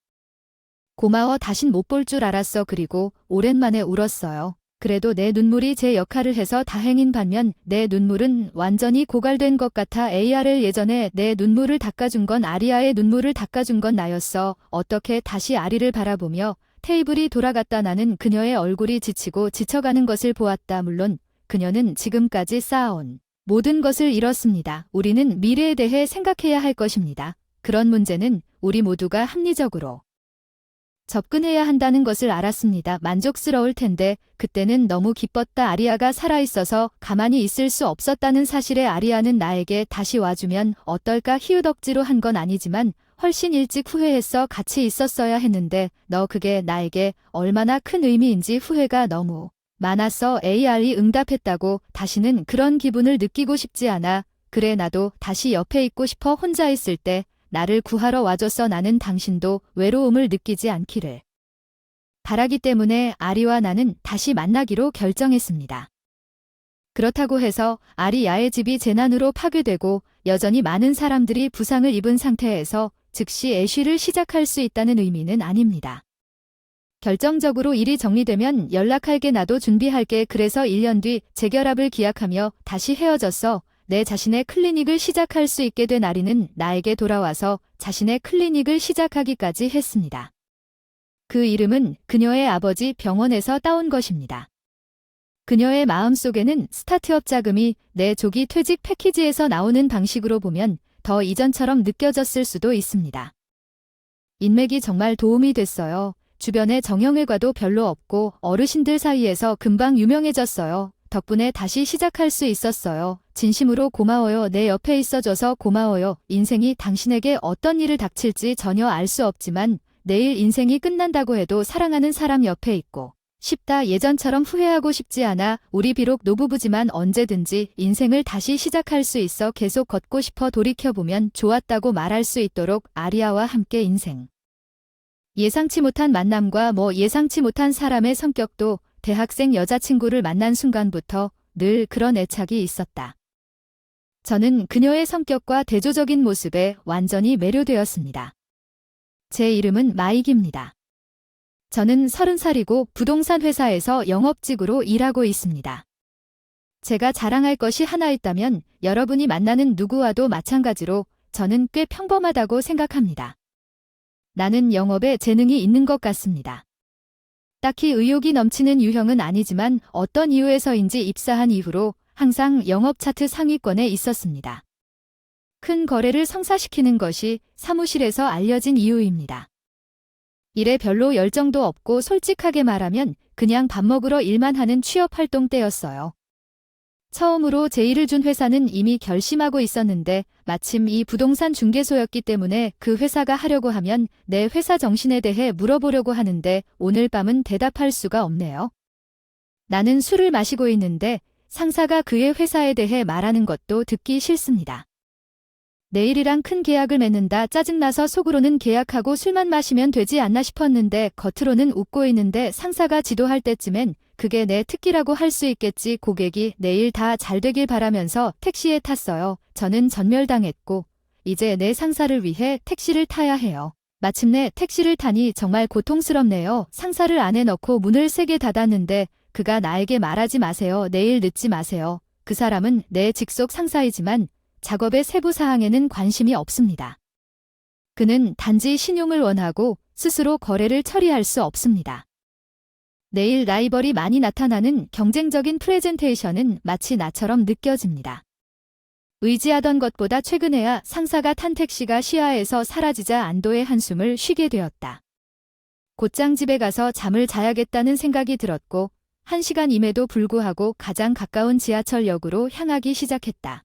고마워. 다신 못 볼 줄 알았어. 그리고 오랜만에 울었어요. 그래도 내 눈물이 제 역할을 해서 다행인 반면 내 눈물은 완전히 고갈된 것 같아. AR을 예전에 내 눈물을 닦아준 건 아리아의 눈물을 닦아준 건 나였어. 어떻게 다시 아리를 바라보며 테이블이 돌아갔다. 나는 그녀의 얼굴이 지치고 지쳐가는 것을 보았다. 물론 그녀는 지금까지 쌓아온 모든 것을 잃었습니다. 우리는 미래에 대해 생각해야 할 것입니다. 그런 문제는 우리 모두가 합리적으로 접근해야 한다는 것을 알았습니다. 만족스러울 텐데 그때는 너무 기뻤다. 아리아가 살아있어서 가만히 있을 수 없었다는 사실에 아리아는 나에게 다시 와주면 어떨까. 희우덕지로 한 건 아니지만 훨씬 일찍 후회했어. 같이 있었어야 했는데 너 그게 나에게 얼마나 큰 의미인지 후회가 너무 많았어. AR이 응답했다고. 다시는 그런 기분을 느끼고 싶지 않아. 그래 나도 다시 옆에 있고 싶어. 혼자 있을 때 나를 구하러 와줬어. 나는 당신도 외로움을 느끼지 않기를 바라기 때문에 아리와 나는 다시 만나기로 결정했습니다. 그렇다고 해서 아리야의 집이 재난으로 파괴되고 여전히 많은 사람들이 부상을 입은 상태에서 즉시 애쉬를 시작할 수 있다는 의미는 아닙니다. 결정적으로 일이 정리되면 연락할게. 나도 준비할게. 그래서 1년 뒤 재결합을 기약하며 다시 헤어졌어. 내 자신의 클리닉을 시작할 수 있게 된 아리는 나에게 돌아와서 자신의 클리닉을 시작하기까지 했습니다. 그 이름은 그녀의 아버지 병원에서 따온 것입니다. 그녀의 마음속에는 스타트업 자금이 내 조기 퇴직 패키지에서 나오는 방식으로 보면 더 이전처럼 느껴졌을 수도 있습니다. 인맥이 정말 도움이 됐어요. 주변에 정형외과도 별로 없고 어르신들 사이에서 금방 유명해졌어요. 덕분에 다시 시작할 수 있었어요. 진심으로 고마워요. 내 옆에 있어줘서 고마워요. 인생이 당신에게 어떤 일을 닥칠지 전혀 알 수 없지만 내일 인생이 끝난다고 해도 사랑하는 사람 옆에 있고 싶다. 예전처럼 후회하고 싶지 않아. 우리 비록 노부부지만 언제든지 인생을 다시 시작할 수 있어. 계속 걷고 싶어. 돌이켜보면 좋았다고 말할 수 있도록 아리아와 함께 인생. 예상치 못한 만남과 예상치 못한 사람의 성격도 대학생 여자친구를 만난 순간부터 늘 그런 애착이 있었다. 저는 그녀의 성격과 대조적인 모습에 완전히 매료되었습니다. 제 이름은 마익입니다. 저는 30살이고 부동산 회사에서 영업직으로 일하고 있습니다. 제가 자랑할 것이 하나 있다면 여러분이 만나는 누구와도 마찬가지로 저는 꽤 평범하다고 생각합니다. 나는 영업에 재능이 있는 것 같습니다. 딱히 의욕이 넘치는 유형은 아니지만 어떤 이유에서인지 입사한 이후로 항상 영업 차트 상위권에 있었습니다. 큰 거래를 성사시키는 것이 사무실에서 알려진 이유입니다. 일에 별로 열정도 없고 솔직하게 말하면 그냥 밥 먹으러 일만 하는 취업 활동 때였어요. 처음으로 제의를 준 회사는 이미 결심하고 있었는데 마침 이 부동산 중개소였기 때문에 그 회사가 하려고 하면 내 회사 정신에 대해 물어보려고 하는데 오늘 밤은 대답할 수가 없네요. 나는 술을 마시고 있는데 상사가 그의 회사에 대해 말하는 것도 듣기 싫습니다. 내일이랑 큰 계약을 맺는다. 짜증나서 속으로는 계약하고 술만 마시면 되지 않나 싶었는데 겉으로는 웃고 있는데 상사가 지도할 때쯤엔 그게 내 특기라고 할 수 있겠지. 고객이 내일 다 잘 되길 바라면서 택시에 탔어요. 저는 전멸당했고 이제 내 상사를 위해 택시를 타야 해요. 마침내 택시를 타니 정말 고통스럽네요. 상사를 안에 넣고 문을 세게 닫았는데 그가 나에게 말하지 마세요. 내일 늦지 마세요. 그 사람은 내 직속 상사이지만 작업의 세부 사항에는 관심이 없습니다. 그는 단지 신용을 원하고 스스로 거래를 처리할 수 없습니다. 내일 라이벌이 많이 나타나는 경쟁적인 프레젠테이션은 마치 나처럼 느껴집니다. 의지하던 것보다 최근에야 상사가 탄 택시가 시야에서 사라지자 안도의 한숨을 쉬게 되었다. 곧장 집에 가서 잠을 자야겠다는 생각이 들었고 1시간임에도 불구하고 가장 가까운 지하철역으로 향하기 시작했다.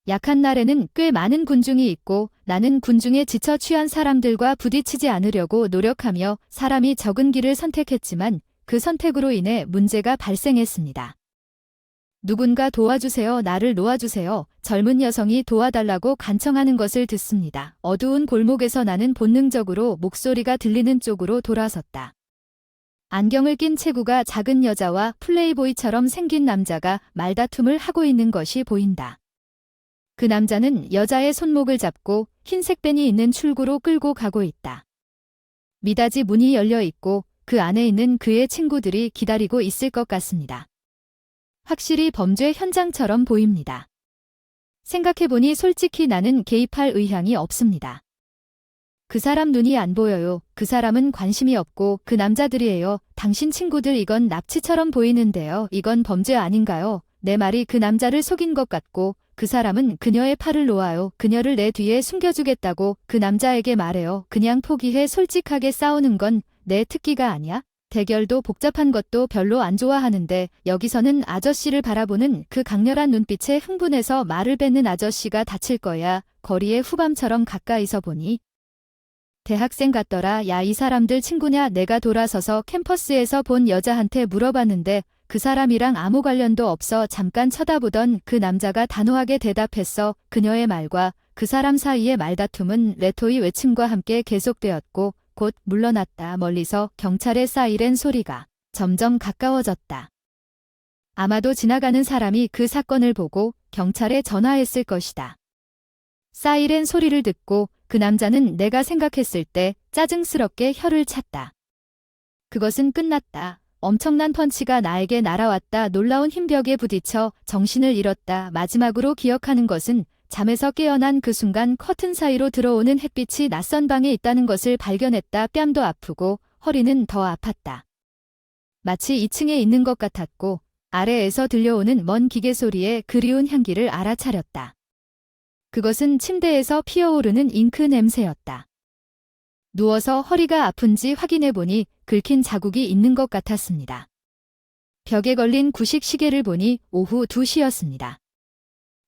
약한 날에는 꽤 많은 군중이 있고 나는 군중에 지쳐 취한 사람들과 부딪히지 않으려고 노력하며 사람이 적은 길을 선택했지만 그 선택으로 인해 문제가 발생했습니다. 누군가 도와주세요, 나를 놓아주세요. 젊은 여성이 도와달라고 간청하는 것을 듣습니다. 어두운 골목에서 나는 본능적으로 목소리가 들리는 쪽으로 돌아섰다. 안경을 낀 체구가 작은 여자와 플레이보이처럼 생긴 남자가 말다툼을 하고 있는 것이 보인다. 그 남자는 여자의 손목을 잡고 흰색 밴이 있는 출구로 끌고 가고 있다. 미닫이 문이 열려 있고 그 안에 있는 그의 친구들이 기다리고 있을 것 같습니다. 확실히 범죄 현장처럼 보입니다. 생각해보니 솔직히 나는 개입할 의향이 없습니다. 그 사람 눈이 안 보여요. 그 사람은 관심이 없고 그 남자들이에요. 당신 친구들 이건 납치처럼 보이는데요. 이건 범죄 아닌가요? 내 말이 그 남자를 속인 것 같고 그 사람은 그녀의 팔을 놓아요. 그녀를 내 뒤에 숨겨주겠다고 그 남자에게 말해요. 그냥 포기해. 솔직하게 싸우는 건 내 특기가 아니야? 대결도 복잡한 것도 별로 안 좋아하는데 여기서는 아저씨를 바라보는 그 강렬한 눈빛에 흥분해서 말을 뱉는 아저씨가 다칠 거야. 거리의 후밤처럼 가까이서 보니 대학생 같더라. 야, 이 사람들 친구냐? 내가 돌아서서 캠퍼스에서 본 여자한테 물어봤는데 그 사람이랑 아무 관련도 없어. 잠깐 쳐다보던 그 남자가 단호하게 대답했어. 그녀의 말과 그 사람 사이의 말다툼은 레토의 외침과 함께 계속되었고 곧 물러났다. 멀리서 경찰의 사이렌 소리가 점점 가까워졌다. 아마도 지나가는 사람이 그 사건을 보고 경찰에 전화했을 것이다. 사이렌 소리를 듣고 그 남자는 내가 생각했을 때 짜증스럽게 혀를 찼다. 그것은 끝났다. 엄청난 펀치가 나에게 날아왔다. 놀라운 힘 벽에 부딪혀 정신을 잃었다. 마지막으로 기억하는 것은 잠에서 깨어난 그 순간 커튼 사이로 들어오는 햇빛이 낯선 방에 있다는 것을 발견했다. 뺨도 아프고 허리는 더 아팠다. 마치 2층에 있는 것 같았고 아래에서 들려오는 먼 기계 소리에 그리운 향기를 알아차렸다. 그것은 침대에서 피어오르는 잉크 냄새였다. 누워서 허리가 아픈지 확인해보니 긁힌 자국이 있는 것 같았습니다. 벽에 걸린 구식 시계를 보니 오후 2시였습니다.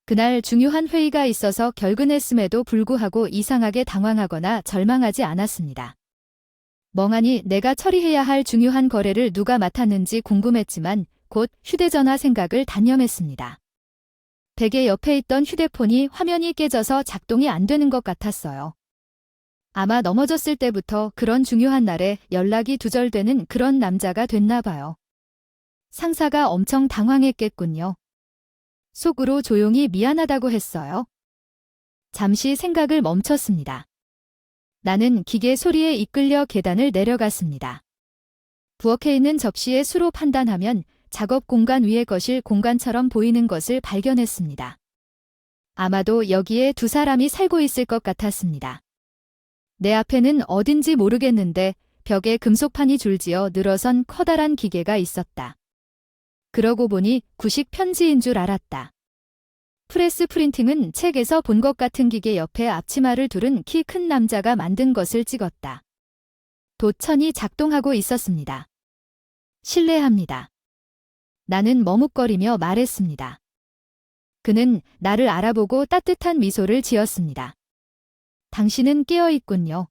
그날 중요한 회의가 있어서 결근했음에도 불구하고 이상하게 당황하거나 절망하지 않았습니다. 멍하니 내가 처리해야 할 중요한 거래를 누가 맡았는지 궁금했지만 곧 휴대전화 생각을 단념했습니다. 베개 옆에 있던 휴대폰이 화면이 깨져서 작동이 안 되는 것 같았어요. 아마 넘어졌을 때부터 그런 중요한 날에 연락이 두절되는 그런 남자가 됐나 봐요. 상사가 엄청 당황했겠군요. 속으로 조용히 미안하다고 했어요. 잠시 생각을 멈췄습니다. 나는 기계 소리에 이끌려 계단을 내려갔습니다. 부엌에 있는 접시에 수로 판단하면 작업 공간 위의 거실 공간처럼 보이는 것을 발견했습니다. 아마도 여기에 두 사람이 살고 있을 것 같았습니다. 내 앞에는 어딘지 모르겠는데 벽에 금속판이 줄지어 늘어선 커다란 기계가 있었다. 그러고 보니 구식 편지인 줄 알았다. 프레스 프린팅은 책에서 본 것 같은 기계 옆에 앞치마를 두른 키 큰 남자가 만든 것을 찍었다. 도천이 작동하고 있었습니다. 실례합니다. 나는 머뭇거리며 말했습니다. 그는 나를 알아보고 따뜻한 미소를 지었습니다. 당신은 깨어있군요.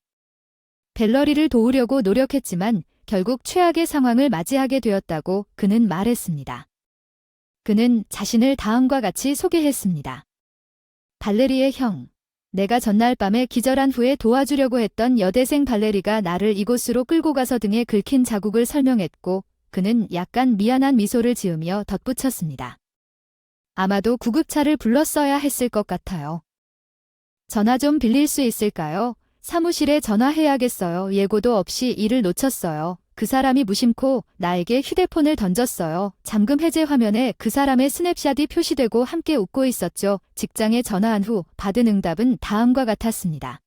벨러리를 도우려고 노력했지만 결국 최악의 상황을 맞이하게 되었다고 그는 말했습니다. 그는 자신을 다음과 같이 소개했습니다. 발레리의 형. 내가 전날 밤에 기절한 후에 도와주려고 했던 여대생 발레리가 나를 이곳으로 끌고 가서 등에 긁힌 자국을 설명했고 그는 약간 미안한 미소를 지으며 덧붙였습니다. 아마도 구급차를 불렀어야 했을 것 같아요. 전화 좀 빌릴 수 있을까요? 사무실에 전화해야겠어요. 예고도 없이 일을 놓쳤어요. 그 사람이 무심코 나에게 휴대폰을 던졌어요. 잠금 해제 화면에 그 사람의 스냅샷이 표시되고 함께 웃고 있었죠. 직장에 전화한 후 받은 응답은 다음과 같았습니다.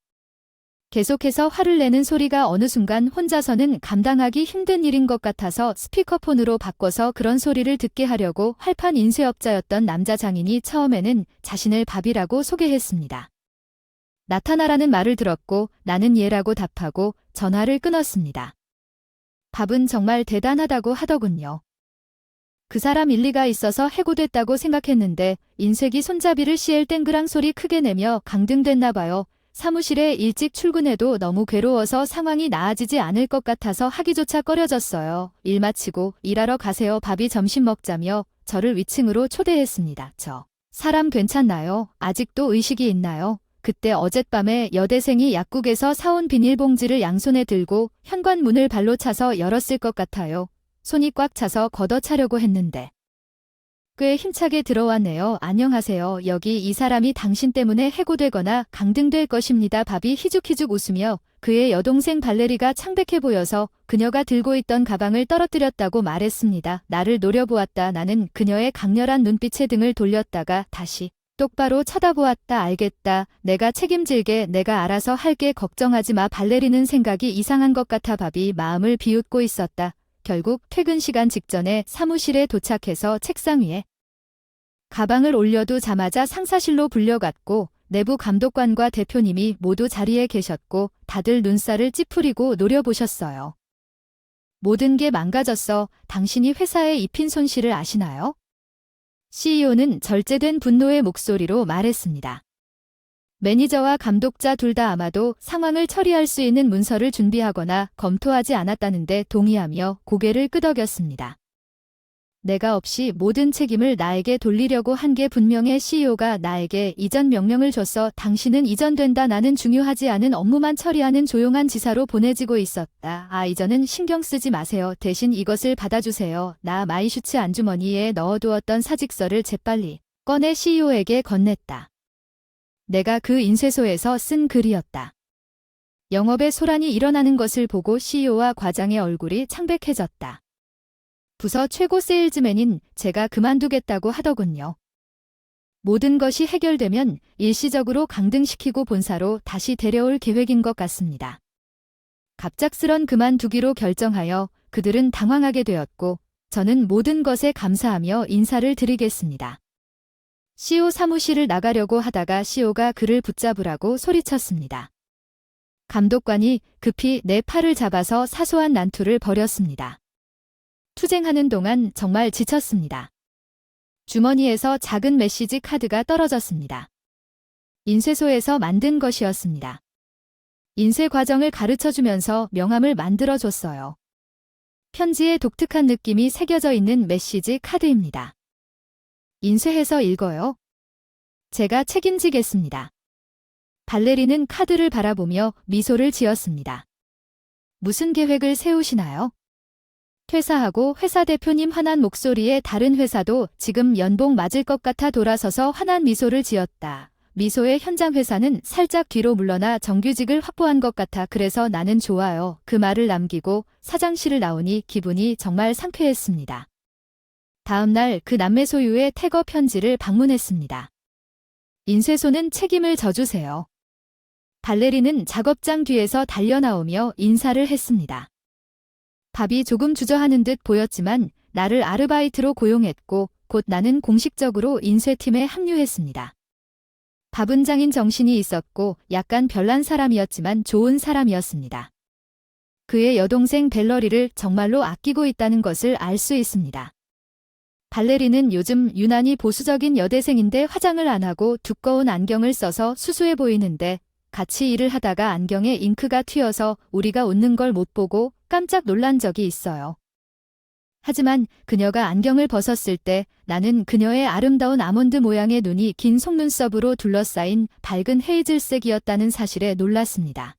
계속해서 화를 내는 소리가 어느 순간 혼자서는 감당하기 힘든 일인 것 같아서 스피커폰으로 바꿔서 그런 소리를 듣게 하려고 활판 인쇄업자였던 남자 장인이 처음에는 자신을 밥이라고 소개했습니다. 나타나라는 말을 들었고 나는 예라고 답하고 전화를 끊었습니다. 밥은 정말 대단하다고 하더군요. 그 사람 일리가 있어서 해고됐다고 생각했는데 인쇄기 손잡이를 CL 땡그랑 소리 크게 내며 강등됐나 봐요. 사무실에 일찍 출근해도 너무 괴로워서 상황이 나아지지 않을 것 같아서 하기조차 꺼려졌어요. 일 마치고 일하러 가세요. 밥이 점심 먹자며 저를 위층으로 초대했습니다. 저 사람 괜찮나요? 아직도 의식이 있나요? 그때 어젯밤에 여대생이 약국에서 사온 비닐봉지를 양손에 들고 현관문을 발로 차서 열었을 것 같아요. 손이 꽉 차서 걷어차려고 했는데 꽤 힘차게 들어왔네요. 안녕하세요. 여기 이 사람이 당신 때문에 해고되거나 강등될 것입니다. 밥이 희죽희죽 웃으며 그의 여동생 발레리가 창백해 보여서 그녀가 들고 있던 가방을 떨어뜨렸다고 말했습니다. 나를 노려보았다. 나는 그녀의 강렬한 눈빛에 등을 돌렸다가 다시 똑바로 쳐다보았다. 알겠다. 내가 책임질게. 내가 알아서 할게. 걱정하지 마. 발레리는 생각이 이상한 것 같아 밥이 마음을 비웃고 있었다. 결국 퇴근 시간 직전에 사무실에 도착해서 책상 위에 가방을 올려두자마자 상사실로 불려갔고 내부 감독관과 대표님이 모두 자리에 계셨고 다들 눈살을 찌푸리고 노려보셨어요. 모든 게 망가졌어. 당신이 회사에 입힌 손실을 아시나요? CEO는 절제된 분노의 목소리로 말했습니다. 매니저와 감독자 둘 다 아마도 상황을 처리할 수 있는 문서를 준비하거나 검토하지 않았다는데 동의하며 고개를 끄덕였습니다. 내가 없이 모든 책임을 나에게 돌리려고 한 게 분명해. CEO가 나에게 이전 명령을 줬어. 당신은 이전된다. 나는 중요하지 않은 업무만 처리하는 조용한 지사로 보내지고 있었다. 이전은 신경 쓰지 마세요. 대신 이것을 받아주세요. 나 마이슈츠 안주머니에 넣어두었던 사직서를 재빨리 꺼내 CEO에게 건넸다. 내가 그 인쇄소에서 쓴 글이었다. 영업에 소란이 일어나는 것을 보고 CEO와 과장의 얼굴이 창백해졌다. 부서 최고 세일즈맨인 제가 그만두겠다고 하더군요. 모든 것이 해결되면 일시적으로 강등시키고 본사로 다시 데려올 계획인 것 같습니다. 갑작스런 그만두기로 결정하여 그들은 당황하게 되었고 저는 모든 것에 감사하며 인사를 드리겠습니다. CEO 사무실을 나가려고 하다가 CEO가 그를 붙잡으라고 소리쳤습니다. 감독관이 급히 내 팔을 잡아서 사소한 난투를 벌였습니다. 투쟁하는 동안 정말 지쳤습니다. 주머니에서 작은 메시지 카드가 떨어졌습니다. 인쇄소에서 만든 것이었습니다. 인쇄 과정을 가르쳐주면서 명함을 만들어줬어요. 편지에 독특한 느낌이 새겨져 있는 메시지 카드입니다. 인쇄해서 읽어요. 제가 책임지겠습니다. 발레리는 카드를 바라보며 미소를 지었습니다. 무슨 계획을 세우시나요? 퇴사하고 회사 대표님 화난 목소리에 다른 회사도 지금 연봉 맞을 것 같아 돌아서서 환한 미소를 지었다. 미소의 현장 회사는 살짝 뒤로 물러나 정규직을 확보한 것 같아 그래서 나는 좋아요. 그 말을 남기고 사장실을 나오니 기분이 정말 상쾌했습니다. 다음 날 그 남매 소유의 태거 편지를 방문했습니다. 인쇄소는 책임을 져주세요. 발레리는 작업장 뒤에서 달려나오며 인사를 했습니다. 밥이 조금 주저하는 듯 보였지만 나를 아르바이트로 고용했고 곧 나는 공식적으로 인쇄팀에 합류했습니다. 밥은장인 정신이 있었고 약간 별난 사람이었지만 좋은 사람이었습니다. 그의 여동생 벨러리를 정말로 아끼고 있다는 것을 알 수 있습니다. 발레리는 요즘 유난히 보수적인 여대생인데 화장을 안 하고 두꺼운 안경을 써서 수수해 보이는데 같이 일을 하다가 안경에 잉크가 튀어서 우리가 웃는 걸 못 보고 깜짝 놀란 적이 있어요. 하지만 그녀가 안경을 벗었을 때 나는 그녀의 아름다운 아몬드 모양의 눈이 긴 속눈썹으로 둘러싸인 밝은 헤이즐색이었다는 사실에 놀랐습니다.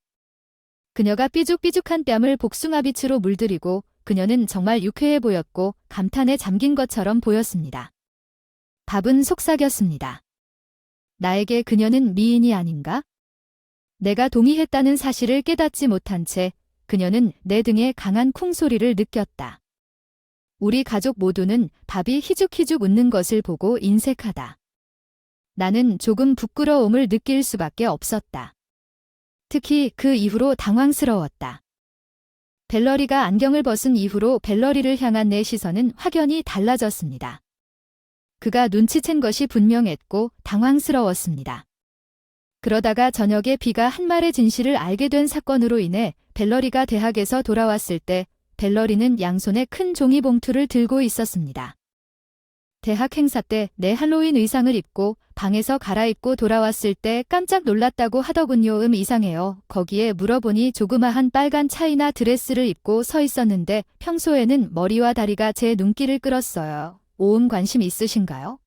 그녀가 삐죽삐죽한 뺨을 복숭아빛으로 물들이고 그녀는 정말 유쾌해 보였고 감탄에 잠긴 것처럼 보였습니다. 밥은 속삭였습니다. 나에게 그녀는 미인이 아닌가? 내가 동의했다는 사실을 깨닫지 못한 채 그녀는 내 등에 강한 쿵소리를 느꼈다. 우리 가족 모두는 밥이 희죽희죽 웃는 것을 보고 인색하다. 나는 조금 부끄러움을 느낄 수밖에 없었다. 특히 그 이후로 당황스러웠다. 벨러리가 안경을 벗은 이후로 벨러리를 향한 내 시선은 확연히 달라졌습니다. 그가 눈치챈 것이 분명했고 당황스러웠습니다. 그러다가 저녁에 비가 한 말의 진실을 알게 된 사건으로 인해 벨러리가 대학에서 돌아왔을 때 벨러리는 양손에 큰 종이봉투를 들고 있었습니다. 대학 행사 때 내 할로윈 의상을 입고 방에서 갈아입고 돌아왔을 때 깜짝 놀랐다고 하더군요. 이상해요. 거기에 물어보니 조그마한 빨간 차이나 드레스를 입고 서 있었는데 평소에는 머리와 다리가 제 눈길을 끌었어요. 관심 있으신가요?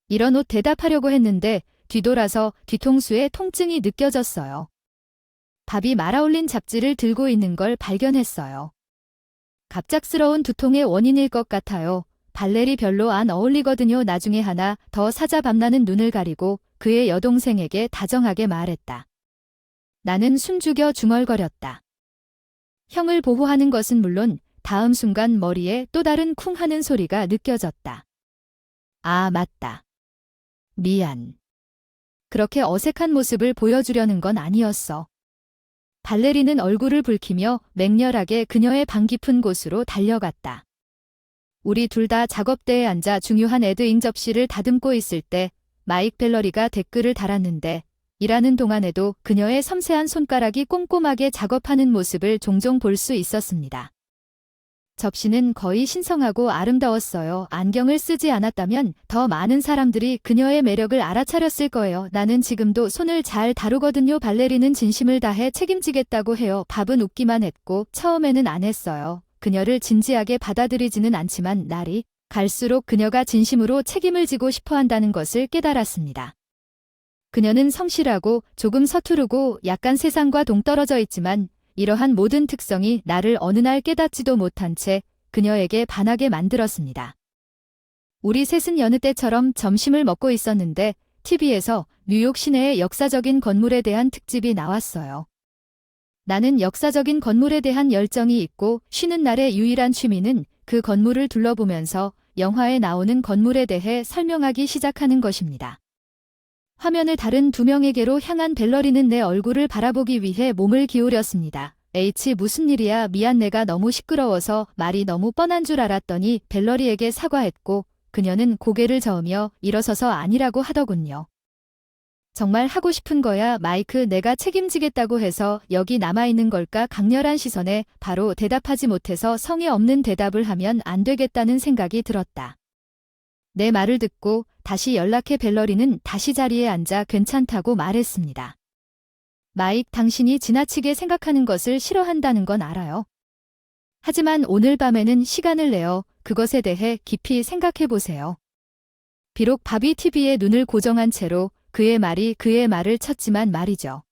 이런 옷 대답하려고 했는데 뒤돌아서 뒤통수에 통증이 느껴졌어요. 밥이 말아올린 잡지를 들고 있는 걸 발견했어요. 갑작스러운 두통의 원인일 것 같아요. 발레리 별로 안 어울리거든요. 나중에 하나 더 사자. 밤나는 눈을 가리고 그의 여동생에게 다정하게 말했다. 나는 숨죽여 중얼거렸다. 형을 보호하는 것은 물론 다음 순간 머리에 또 다른 쿵 하는 소리가 느껴졌다. 아, 맞다. 미안. 그렇게 어색한 모습을 보여주려는 건 아니었어. 발레리는 얼굴을 붉히며 맹렬하게 그녀의 방 깊은 곳으로 달려갔다. 우리 둘 다 작업대에 앉아 중요한 에드잉 접시를 다듬고 있을 때 마이크 벨러리가 댓글을 달았는데 일하는 동안에도 그녀의 섬세한 손가락이 꼼꼼하게 작업하는 모습을 종종 볼 수 있었습니다. 접시는 거의 신성하고 아름다웠어요. 안경을 쓰지 않았다면 더 많은 사람들이 그녀의 매력을 알아차렸을 거예요. 나는 지금도 손을 잘 다루거든요. 발레리는 진심을 다해 책임지겠다고 해요. 밥은 웃기만 했고 처음에는 안 했어요. 그녀를 진지하게 받아들이지는 않지만 날이 갈수록 그녀가 진심으로 책임을 지고 싶어 한다는 것을 깨달았습니다. 그녀는 성실하고 조금 서투르고 약간 세상과 동떨어져 있지만 이러한 모든 특성이 나를 어느 날 깨닫지도 못한 채 그녀에게 반하게 만들었습니다. 우리 셋은 여느 때처럼 점심을 먹고 있었는데 TV에서 뉴욕 시내의 역사적인 건물에 대한 특집이 나왔어요. 나는 역사적인 건물에 대한 열정이 있고 쉬는 날의 유일한 취미는 그 건물을 둘러보면서 영화에 나오는 건물에 대해 설명하기 시작하는 것입니다. 화면을 다른 두 명에게로 향한 벨러리는 내 얼굴을 바라보기 위해 몸을 기울였습니다. 무슨 일이야. 미안. 내가 너무 시끄러워서 말이 너무 뻔한 줄 알았더니 벨러리에게 사과했고 그녀는 고개를 저으며 일어서서 아니라고 하더군요. 정말 하고 싶은 거야. 마이크. 내가 책임지겠다고 해서 여기 남아있는 걸까? 강렬한 시선에 바로 대답하지 못해서 성의 없는 대답을 하면 안 되겠다는 생각이 들었다. 내 말을 듣고 다시 연락해. 벨러리는 다시 자리에 앉아 괜찮다고 말했습니다. 마이크, 당신이 지나치게 생각하는 것을 싫어한다는 건 알아요. 하지만 오늘 밤에는 시간을 내어 그것에 대해 깊이 생각해 보세요. 비록 바비 TV에 눈을 고정한 채로 그의 말이 그의 말을 쳤지만 말이죠.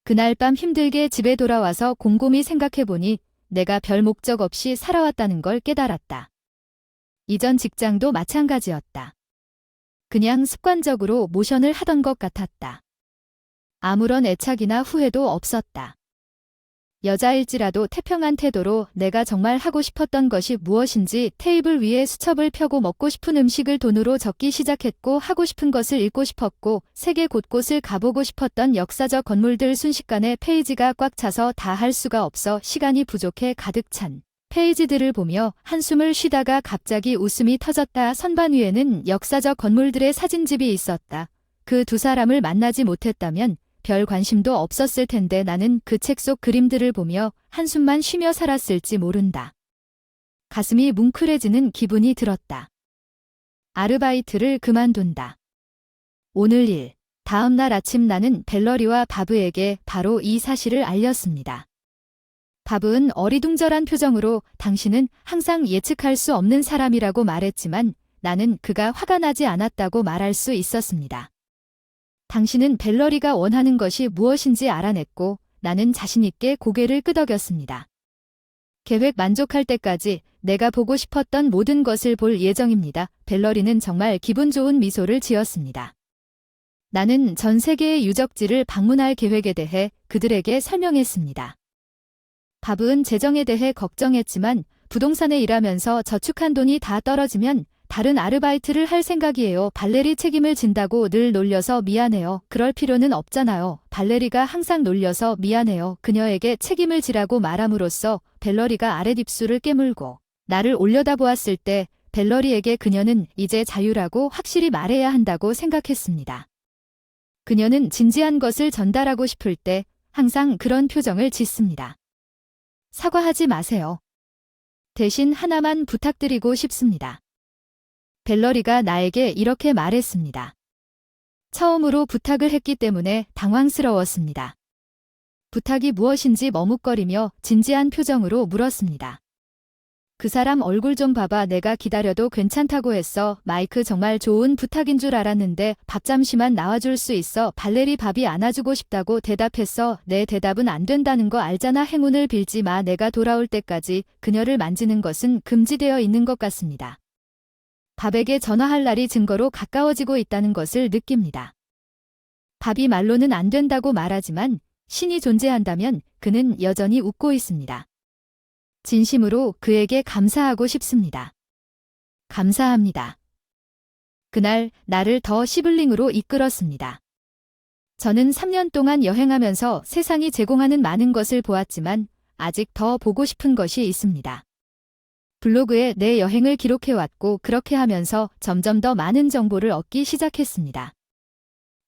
그날 밤 힘들게 집에 돌아와서 곰곰이 생각해 보니 내가 별 목적 없이 살아왔다는 걸 깨달았다. 이전 직장도 마찬가지였다. 그냥 습관적으로 모션을 하던 것 같았다. 아무런 애착이나 후회도 없었다. 여자일지라도 태평한 태도로 내가 정말 하고 싶었던 것이 무엇인지 테이블 위에 수첩을 펴고 먹고 싶은 음식을 돈으로 적기 시작했고 하고 싶은 것을 읽고 싶었고 세계 곳곳을 가보고 싶었던 역사적 건물들 순식간에 페이지가 꽉 차서 다 할 수가 없어 시간이 부족해 가득 찬 페이지들을 보며 한숨을 쉬다가 갑자기 웃음이 터졌다. 선반 위에는 역사적 건물들의 사진집이 있었다. 그 두 사람을 만나지 못했다면 별 관심도 없었을 텐데 나는 그 책 속 그림들을 보며 한숨만 쉬며 살았을지 모른다. 가슴이 뭉클해지는 기분이 들었다. 아르바이트를 그만둔다. 오늘 일. 다음 날 아침 나는 벨러리와 바브에게 바로 이 사실을 알렸습니다. 바브는 어리둥절한 표정으로 당신은 항상 예측할 수 없는 사람이라고 말했지만 나는 그가 화가 나지 않았다고 말할 수 있었습니다. 당신은 벨러리가 원하는 것이 무엇인지 알아냈고 나는 자신있게 고개를 끄덕였습니다. 계획 만족할 때까지 내가 보고 싶었던 모든 것을 볼 예정입니다. 벨러리는 정말 기분 좋은 미소를 지었습니다. 나는 전 세계의 유적지를 방문할 계획에 대해 그들에게 설명했습니다. 바브은 재정에 대해 걱정했지만 부동산에 일하면서 저축한 돈이 다 떨어지면 다른 아르바이트를 할 생각이에요. 발레리 책임을 진다고 늘 놀려서 미안해요. 그럴 필요는 없잖아요. 발레리가 항상 놀려서 미안해요. 그녀에게 책임을 지라고 말함으로써 벨러리가 아랫입술을 깨물고 나를 올려다보았을 때 벨러리에게 그녀는 이제 자유라고 확실히 말해야 한다고 생각했습니다. 그녀는 진지한 것을 전달하고 싶을 때 항상 그런 표정을 짓습니다. 사과하지 마세요. 대신 하나만 부탁드리고 싶습니다. 벨러리가 나에게 이렇게 말했습니다. 처음으로 부탁을 했기 때문에 당황스러웠습니다. 부탁이 무엇인지 머뭇거리며 진지한 표정으로 물었습니다. 그 사람 얼굴 좀 봐봐. 내가 기다려도 괜찮다고 했어. 마이크 정말 좋은 부탁인 줄 알았는데 밥 잠시만 나와줄 수 있어. 발레리 밥이 안아주고 싶다고 대답했어. 내 대답은 안 된다는 거 알잖아. 행운을 빌지 마. 내가 돌아올 때까지 그녀를 만지는 것은 금지되어 있는 것 같습니다. 밥에게 전화할 날이 증거로 가까워지고 있다는 것을 느낍니다. 밥이 말로는 안 된다고 말하지만 신이 존재한다면 그는 여전히 웃고 있습니다. 진심으로 그에게 감사하고 싶습니다. 감사합니다. 그날 나를 더 시블링으로 이끌었습니다. 저는 3년 동안 여행하면서 세상이 제공하는 많은 것을 보았지만 아직 더 보고 싶은 것이 있습니다. 블로그에 내 여행을 기록해왔고 그렇게 하면서 점점 더 많은 정보를 얻기 시작했습니다.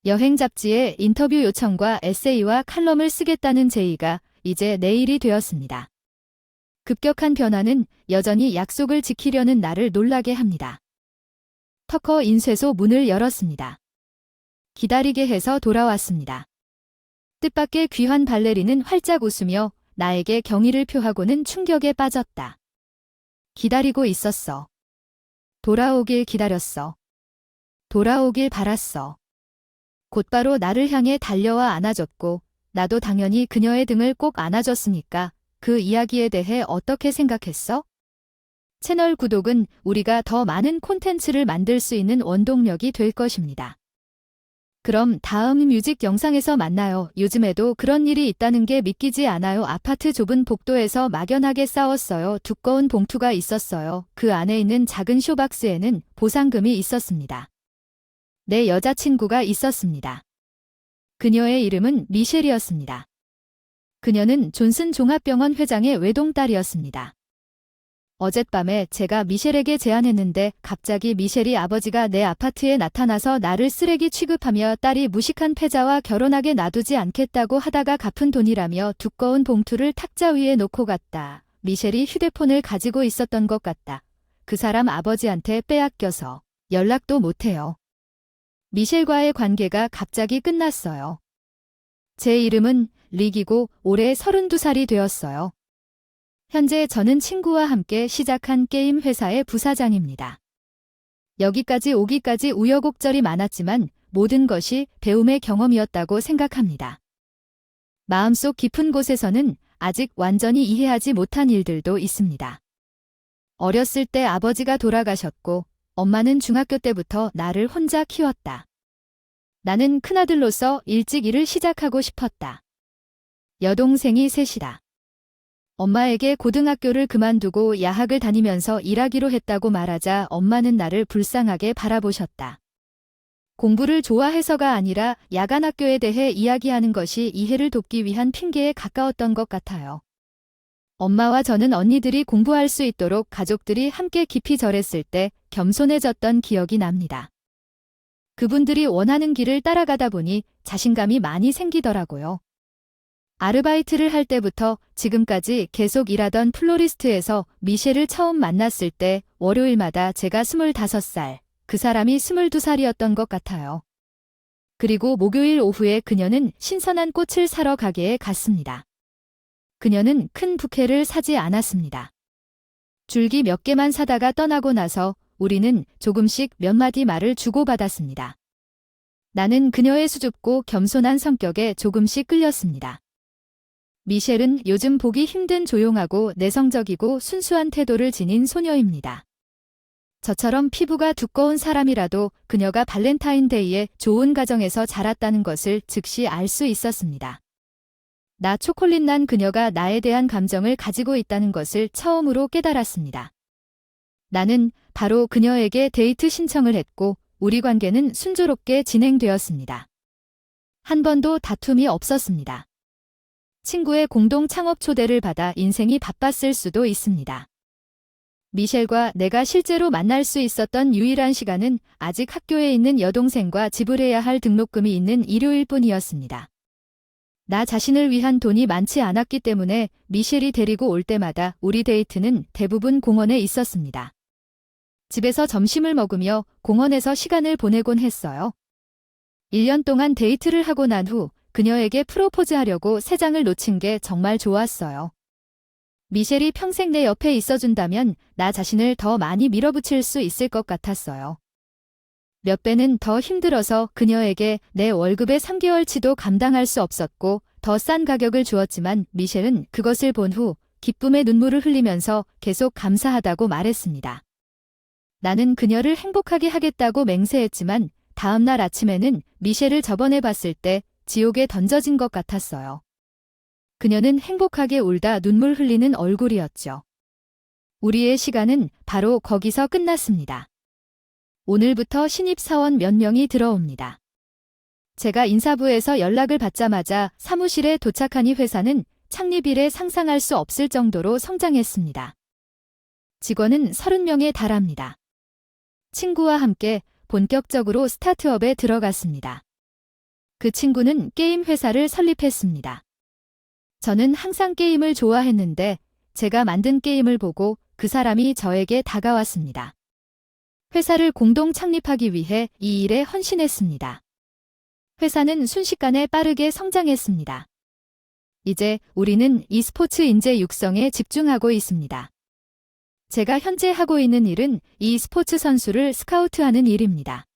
여행 잡지에 인터뷰 요청과 에세이와 칼럼을 쓰겠다는 제의가 이제 내일이 되었습니다. 급격한 변화는 여전히 약속을 지키려는 나를 놀라게 합니다. 터커 인쇄소 문을 열었습니다. 기다리게 해서 돌아왔습니다. 뜻밖의 귀한 발레리는 활짝 웃으며 나에게 경의를 표하고는 충격에 빠졌다. 기다리고 있었어. 돌아오길 기다렸어. 돌아오길 바랐어. 곧바로 나를 향해 달려와 안아줬고 나도 당연히 그녀의 등을 꼭 안아줬으니까 그 이야기에 대해 어떻게 생각했어? 채널 구독은 우리가 더 많은 콘텐츠를 만들 수 있는 원동력이 될 것입니다. 그럼 다음 뮤직 영상에서 만나요. 요즘에도 그런 일이 있다는 게 믿기지 않아요. 아파트 좁은 복도에서 막연하게 싸웠어요. 두꺼운 봉투가 있었어요. 그 안에 있는 작은 쇼박스에는 보상금이 있었습니다. 내 여자친구가 있었습니다. 그녀의 이름은 미셸이었습니다. 그녀는 존슨 종합병원 회장의 외동딸이었습니다. 어젯밤에 제가 미셸에게 제안했는데 갑자기 미셸이 아버지가 내 아파트에 나타나서 나를 쓰레기 취급하며 딸이 무식한 패자와 결혼하게 놔두지 않겠다고 하다가 갚은 돈이라며 두꺼운 봉투를 탁자 위에 놓고 갔다. 미셸이 휴대폰을 가지고 있었던 것 같다. 그 사람 아버지한테 빼앗겨서 연락도 못해요. 미셸과의 관계가 갑자기 끝났어요. 제 이름은 릭이고 올해 32살이 되었어요. 현재 저는 친구와 함께 시작한 게임 회사의 부사장입니다. 여기까지 오기까지 우여곡절이 많았지만 모든 것이 배움의 경험이었다고 생각합니다. 마음속 깊은 곳에서는 아직 완전히 이해하지 못한 일들도 있습니다. 어렸을 때 아버지가 돌아가셨고 엄마는 중학교 때부터 나를 혼자 키웠다. 나는 큰아들로서 일찍 일을 시작하고 싶었다. 여동생이 셋이다. 엄마에게 고등학교를 그만두고 야학을 다니면서 일하기로 했다고 말하자 엄마는 나를 불쌍하게 바라보셨다. 공부를 좋아해서가 아니라 야간 학교에 대해 이야기하는 것이 이해를 돕기 위한 핑계에 가까웠던 것 같아요. 엄마와 저는 언니들이 공부할 수 있도록 가족들이 함께 깊이 절했을 때 겸손해졌던 기억이 납니다. 그분들이 원하는 길을 따라가다 보니 자신감이 많이 생기더라고요. 아르바이트를 할 때부터 지금까지 계속 일하던 플로리스트에서 미셸을 처음 만났을 때 월요일마다 제가 25살, 그 사람이 22살이었던 것 같아요. 그리고 목요일 오후에 그녀는 신선한 꽃을 사러 가게에 갔습니다. 그녀는 큰 부케를 사지 않았습니다. 줄기 몇 개만 사다가 떠나고 나서 우리는 조금씩 몇 마디 말을 주고받았습니다. 나는 그녀의 수줍고 겸손한 성격에 조금씩 끌렸습니다. 미셸은 요즘 보기 힘든 조용하고 내성적이고 순수한 태도를 지닌 소녀입니다. 저처럼 피부가 두꺼운 사람이라도 그녀가 발렌타인데이에 좋은 가정에서 자랐다는 것을 즉시 알 수 있었습니다. 나 초콜릿 난 그녀가 나에 대한 감정을 가지고 있다는 것을 처음으로 깨달았습니다. 나는 바로 그녀에게 데이트 신청을 했고 우리 관계는 순조롭게 진행되었습니다. 한 번도 다툼이 없었습니다. 친구의 공동 창업 초대를 받아 인생이 바빴을 수도 있습니다. 미셸과 내가 실제로 만날 수 있었던 유일한 시간은 아직 학교에 있는 여동생과 지불해야 할 등록금이 있는 일요일 뿐이었습니다. 나 자신을 위한 돈이 많지 않았기 때문에 미셸이 데리고 올 때마다 우리 데이트는 대부분 공원에 있었습니다. 집에서 점심을 먹으며 공원에서 시간을 보내곤 했어요. 1년 동안 데이트를 하고 난 후 그녀에게 프로포즈하려고 3장을 놓친 게 정말 좋았어요. 미셸이 평생 내 옆에 있어준다면 나 자신을 더 많이 밀어붙일 수 있을 것 같았어요. 몇 배는 더 힘들어서 그녀에게 내 월급의 3개월치도 감당할 수 없었고 더 싼 가격을 주었지만 미셸은 그것을 본 후 기쁨의 눈물을 흘리면서 계속 감사하다고 말했습니다. 나는 그녀를 행복하게 하겠다고 맹세했지만 다음 날 아침에는 미셸을 저번에 봤을 때 지옥에 던져진 것 같았어요. 그녀는 행복하게 울다 눈물 흘리는 얼굴이었죠. 우리의 시간은 바로 거기서 끝났습니다. 오늘부터 신입사원 몇 명이 들어옵니다. 제가 인사부에서 연락을 받자마자 사무실에 도착하니 회사는 창립 이래 상상할 수 없을 정도로 성장했습니다. 직원은 30명에 달합니다. 친구와 함께 본격적으로 스타트업에 들어갔습니다. 그 친구는 게임 회사를 설립했습니다. 저는 항상 게임을 좋아했는데 제가 만든 게임을 보고 그 사람이 저에게 다가왔습니다. 회사를 공동 창립하기 위해 이 일에 헌신했습니다. 회사는 순식간에 빠르게 성장했습니다. 이제 우리는 e스포츠 인재 육성에 집중하고 있습니다. 제가 현재 하고 있는 일은 e스포츠 선수를 스카우트하는 일입니다.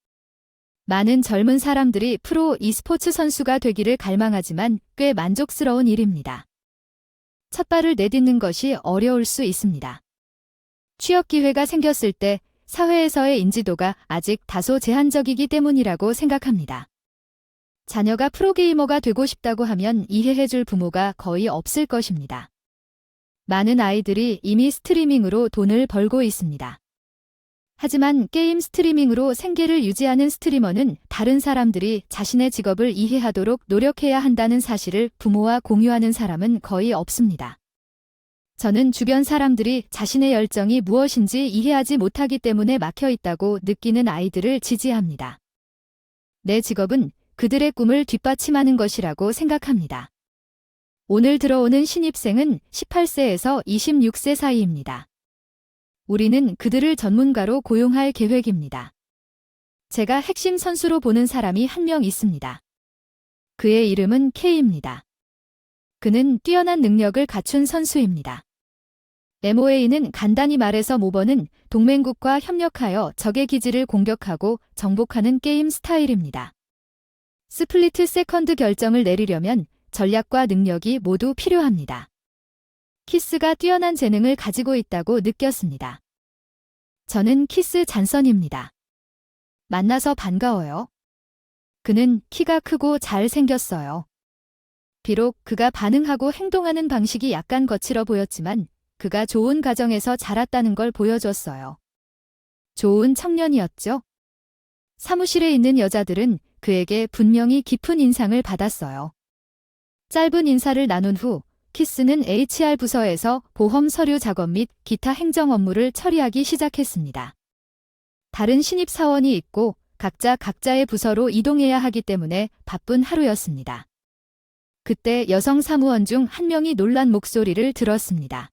많은 젊은 사람들이 프로 e스포츠 선수가 되기를 갈망하지만 꽤 만족스러운 일입니다. 첫 발을 내딛는 것이 어려울 수 있습니다. 취업 기회가 생겼을 때 사회에서의 인지도가 아직 다소 제한적이기 때문이라고 생각합니다. 자녀가 프로게이머가 되고 싶다고 하면 이해해줄 부모가 거의 없을 것입니다. 많은 아이들이 이미 스트리밍으로 돈을 벌고 있습니다. 하지만 게임 스트리밍으로 생계를 유지하는 스트리머는 다른 사람들이 자신의 직업을 이해하도록 노력해야 한다는 사실을 부모와 공유하는 사람은 거의 없습니다. 저는 주변 사람들이 자신의 열정이 무엇인지 이해하지 못하기 때문에 막혀 있다고 느끼는 아이들을 지지합니다. 내 직업은 그들의 꿈을 뒷받침하는 것이라고 생각합니다. 오늘 들어오는 신입생은 18세에서 26세 사이입니다. 우리는 그들을 전문가로 고용할 계획입니다. 제가 핵심 선수로 보는 사람이 한 명 있습니다. 그의 이름은 K입니다. 그는 뛰어난 능력을 갖춘 선수입니다. MOA는 간단히 말해서 모버는 동맹국과 협력하여 적의 기지를 공격하고 정복하는 게임 스타일입니다. 스플리트 세컨드 결정을 내리려면 전략과 능력이 모두 필요합니다. 키스가 뛰어난 재능을 가지고 있다고 느꼈습니다. 저는 키스 잔선입니다. 만나서 반가워요. 그는 키가 크고 잘 생겼어요. 비록 그가 반응하고 행동하는 방식이 약간 거칠어 보였지만 그가 좋은 가정에서 자랐다는 걸 보여줬어요. 좋은 청년이었죠? 사무실에 있는 여자들은 그에게 분명히 깊은 인상을 받았어요. 짧은 인사를 나눈 후 키스는 HR 부서에서 보험 서류 작업 및 기타 행정 업무를 처리하기 시작했습니다. 다른 신입사원이 있고 각자 각자의 부서로 이동해야 하기 때문에 바쁜 하루였습니다. 그때 여성 사무원 중 한 명이 놀란 목소리를 들었습니다.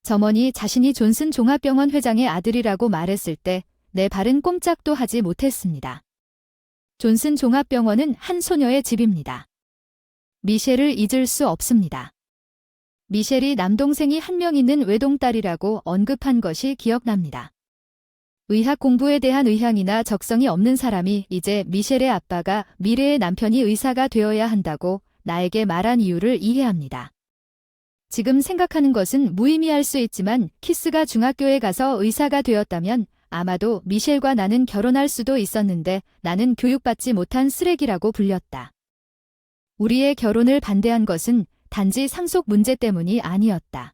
점원이 자신이 존슨 종합병원 회장의 아들이라고 말했을 때 내 발은 꼼짝도 하지 못했습니다. 존슨 종합병원은 한 소녀의 집입니다. 미셸을 잊을 수 없습니다. 미셸이 남동생이 한 명 있는 외동딸이라고 언급한 것이 기억납니다. 의학 공부에 대한 의향이나 적성이 없는 사람이 이제 미셸의 아빠가 미래의 남편이 의사가 되어야 한다고 나에게 말한 이유를 이해합니다. 지금 생각하는 것은 무의미할 수 있지만 키스가 중학교에 가서 의사가 되었다면 아마도 미셸과 나는 결혼할 수도 있었는데 나는 교육받지 못한 쓰레기라고 불렸다. 우리의 결혼을 반대한 것은 단지 상속 문제 때문이 아니었다.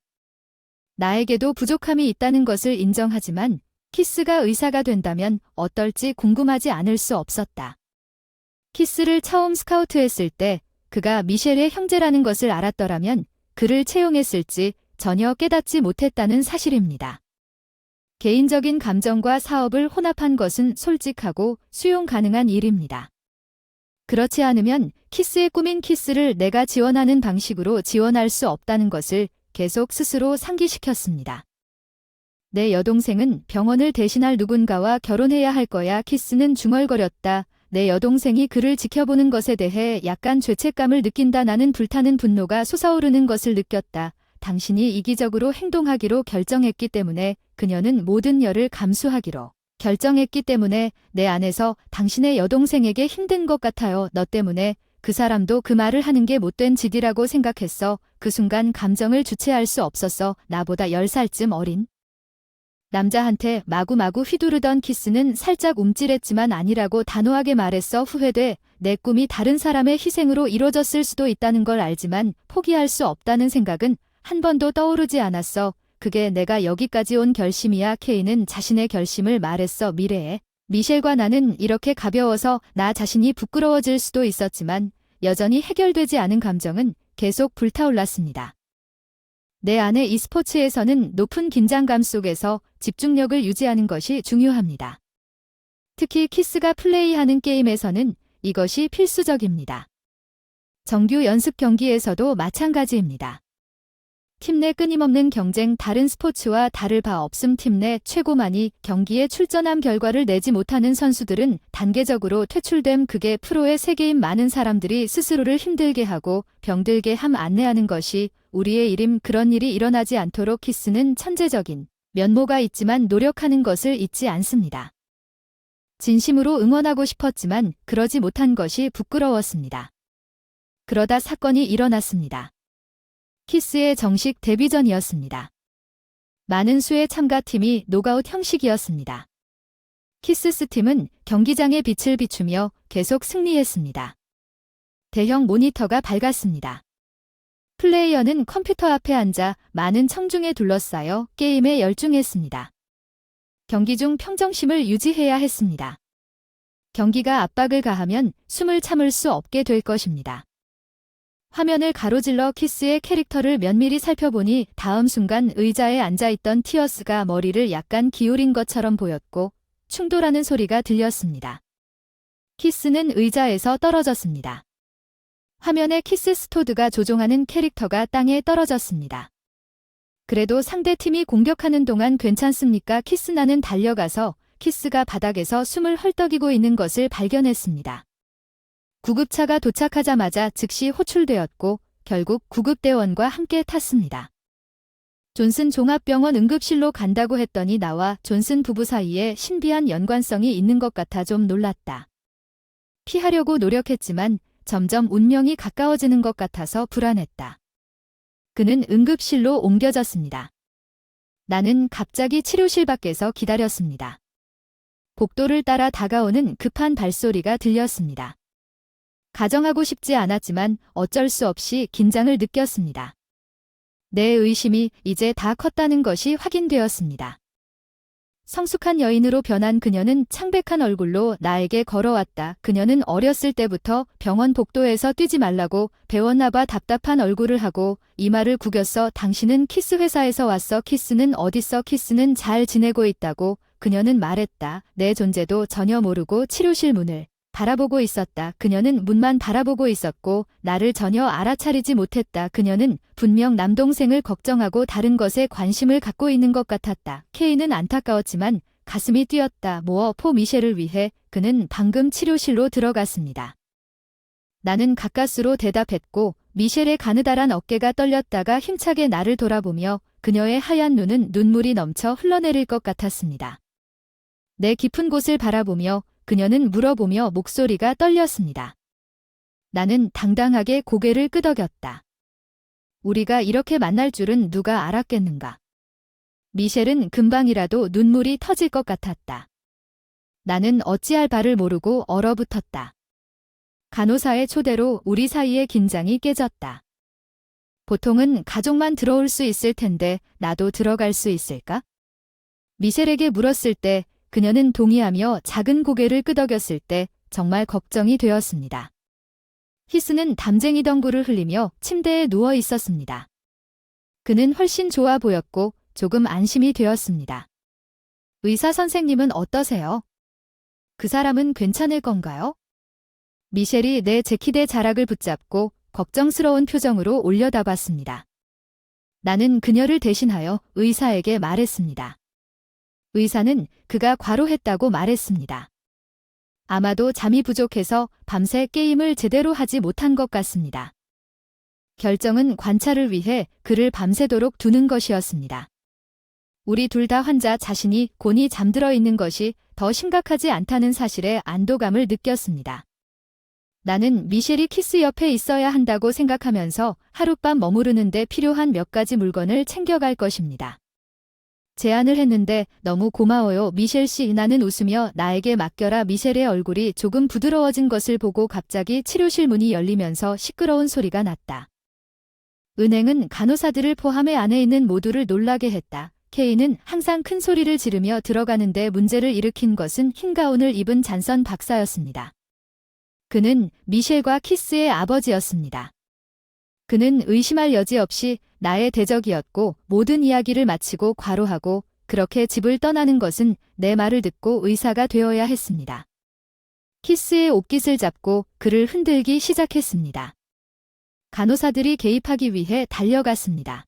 나에게도 부족함이 있다는 것을 인정하지만 키스가 의사가 된다면 어떨지 궁금하지 않을 수 없었다. 키스를 처음 스카우트했을 때 그가 미셸의 형제라는 것을 알았더라면 그를 채용했을지 전혀 깨닫지 못했다는 사실입니다. 개인적인 감정과 사업을 혼합한 것은 솔직하고 수용 가능한 일입니다. 그렇지 않으면 키스의 꿈인 키스를 내가 지원하는 방식으로 지원할 수 없다는 것을 계속 스스로 상기시켰습니다. 내 여동생은 병원을 대신할 누군가와 결혼해야 할 거야. 키스는 중얼거렸다. 내 여동생이 그를 지켜보는 것에 대해 약간 죄책감을 느낀다. 나는 불타는 분노가 솟아오르는 것을 느꼈다. 당신이 이기적으로 행동하기로 결정했기 때문에 그녀는 모든 열을 감수하기로 결정했기 때문에 내 안에서 당신의 여동생에게 힘든 것 같아요. 너 때문에 그 사람도 그 말을 하는 게 못된 짓이라고 생각했어. 그 순간 감정을 주체할 수 없었어. 나보다 10살쯤 어린 남자한테 마구마구 휘두르던 키스는 살짝 움찔했지만 아니라고 단호하게 말했어. 후회돼. 내 꿈이 다른 사람의 희생으로 이루어졌을 수도 있다는 걸 알지만 포기할 수 없다는 생각은 한 번도 떠오르지 않았어. 그게 내가 여기까지 온 결심이야. 케이는 자신의 결심을 말했어. 미래에 미셸과 나는 이렇게 가벼워서 나 자신이 부끄러워질 수도 있었지만 여전히 해결되지 않은 감정은 계속 불타올랐습니다. 내 안의 e스포츠에서는 높은 긴장감 속에서 집중력을 유지하는 것이 중요합니다. 특히 키스가 플레이하는 게임에서는 이것이 필수적입니다. 정규 연습 경기에서도 마찬가지입니다. 팀 내 끊임없는 경쟁, 다른 스포츠와 다를 바 없음. 팀 내 최고만이 경기에 출전한 결과를 내지 못하는 선수들은 단계적으로 퇴출됨. 그게 프로의 세계인. 많은 사람들이 스스로를 힘들게 하고 병들게 함. 안내하는 것이 우리의 일임. 그런 일이 일어나지 않도록 키스는 천재적인 면모가 있지만 노력하는 것을 잊지 않습니다. 진심으로 응원하고 싶었지만 그러지 못한 것이 부끄러웠습니다. 그러다 사건이 일어났습니다. 키스의 정식 데뷔전이었습니다. 많은 수의 참가팀이 노가웃 형식이었습니다. 키스스 팀은 경기장의 빛을 비추며 계속 승리했습니다. 대형 모니터가 밝았습니다. 플레이어는 컴퓨터 앞에 앉아 많은 청중에 둘러싸여 게임에 열중했습니다. 경기 중 평정심을 유지해야 했습니다. 경기가 압박을 가하면 숨을 참을 수 없게 될 것입니다. 화면을 가로질러 키스의 캐릭터를 면밀히 살펴보니 다음 순간 의자에 앉아있던 티어스가 머리를 약간 기울인 것처럼 보였고 충돌하는 소리가 들렸습니다. 키스는 의자에서 떨어졌습니다. 화면에 키스 스토드가 조종하는 캐릭터가 땅에 떨어졌습니다. 그래도 상대팀이 공격하는 동안 괜찮습니까? 나는 달려가서 키스가 바닥에서 숨을 헐떡이고 있는 것을 발견했습니다. 구급차가 도착하자마자 즉시 호출되었고 결국 구급대원과 함께 탔습니다. 존슨 종합병원 응급실로 간다고 했더니 나와 존슨 부부 사이에 신비한 연관성이 있는 것 같아 좀 놀랐다. 피하려고 노력했지만 점점 운명이 가까워지는 것 같아서 불안했다. 그는 응급실로 옮겨졌습니다. 나는 갑자기 치료실 밖에서 기다렸습니다. 복도를 따라 다가오는 급한 발소리가 들렸습니다. 가정하고 싶지 않았지만 어쩔 수 없이 긴장을 느꼈습니다. 내 의심이 이제 다 컸다는 것이 확인되었습니다. 성숙한 여인으로 변한 그녀는 창백한 얼굴로 나에게 걸어왔다. 그녀는 어렸을 때부터 병원 복도에서 뛰지 말라고 배웠나 봐. 답답한 얼굴을 하고 이마를 구겼어. 당신은 키스 회사에서 왔어. 키스는 어딨어? 키스는 잘 지내고 있다고 그녀는 말했다. 내 존재도 전혀 모르고 치료실 문을 바라보고 있었다. 그녀는 문만 바라보고 있었고 나를 전혀 알아차리지 못했다. 그녀는 분명 남동생을 걱정하고 다른 것에 관심을 갖고 있는 것 같았다. 케이는 안타까웠지만 가슴이 뛰었다. 포 미셸을 위해 그는 방금 치료실로 들어갔습니다. 나는 가까스로 대답했고 미셸의 가느다란 어깨가 떨렸다가 힘차게 나를 돌아보며 그녀의 하얀 눈은 눈물이 넘쳐 흘러내릴 것 같았습니다. 내 깊은 곳을 바라보며 그녀는 물어보며 목소리가 떨렸습니다. 나는 당당하게 고개를 끄덕였다. 우리가 이렇게 만날 줄은 누가 알았겠는가. 미셸은 금방이라도 눈물이 터질 것 같았다. 나는 어찌할 바를 모르고 얼어붙었다. 간호사의 초대로 우리 사이의 긴장이 깨졌다. 보통은 가족만 들어올 수 있을 텐데 나도 들어갈 수 있을까? 미셸에게 물었을 때 그녀는 동의하며 작은 고개를 끄덕였을 때 정말 걱정이 되었습니다. 히스는 담쟁이 덩굴을 흘리며 침대에 누워 있었습니다. 그는 훨씬 좋아 보였고 조금 안심이 되었습니다. 의사 선생님은 어떠세요? 그 사람은 괜찮을 건가요? 미셸이 내 재킷의 자락을 붙잡고 걱정스러운 표정으로 올려다봤습니다. 나는 그녀를 대신하여 의사에게 말했습니다. 의사는 그가 과로했다고 말했습니다. 아마도 잠이 부족해서 밤새 게임을 제대로 하지 못한 것 같습니다. 결정은 관찰을 위해 그를 밤새도록 두는 것이었습니다. 우리 둘 다 환자 자신이 곤히 잠들어 있는 것이 더 심각하지 않다는 사실에 안도감을 느꼈습니다. 나는 미셸이 키스 옆에 있어야 한다고 생각하면서 하룻밤 머무르는데 필요한 몇 가지 물건을 챙겨갈 것입니다. 제안을 했는데 너무 고마워요, 미셸 씨. 나는 웃으며 나에게 맡겨라. 미셸의 얼굴이 조금 부드러워진 것을 보고 갑자기 치료실 문이 열리면서 시끄러운 소리가 났다. 은행은 간호사들을 포함해 안에 있는 모두를 놀라게 했다. 케이는 항상 큰 소리를 지르며 들어가는데 문제를 일으킨 것은 흰 가운을 입은 잔선 박사였습니다. 그는 미셸과 키스의 아버지였습니다. 그는 의심할 여지 없이 나의 대적이었고 모든 이야기를 마치고 과로하고 그렇게 집을 떠나는 것은 내 말을 듣고 의사가 되어야 했습니다. 키스의 옷깃을 잡고 그를 흔들기 시작했습니다. 간호사들이 개입하기 위해 달려갔습니다.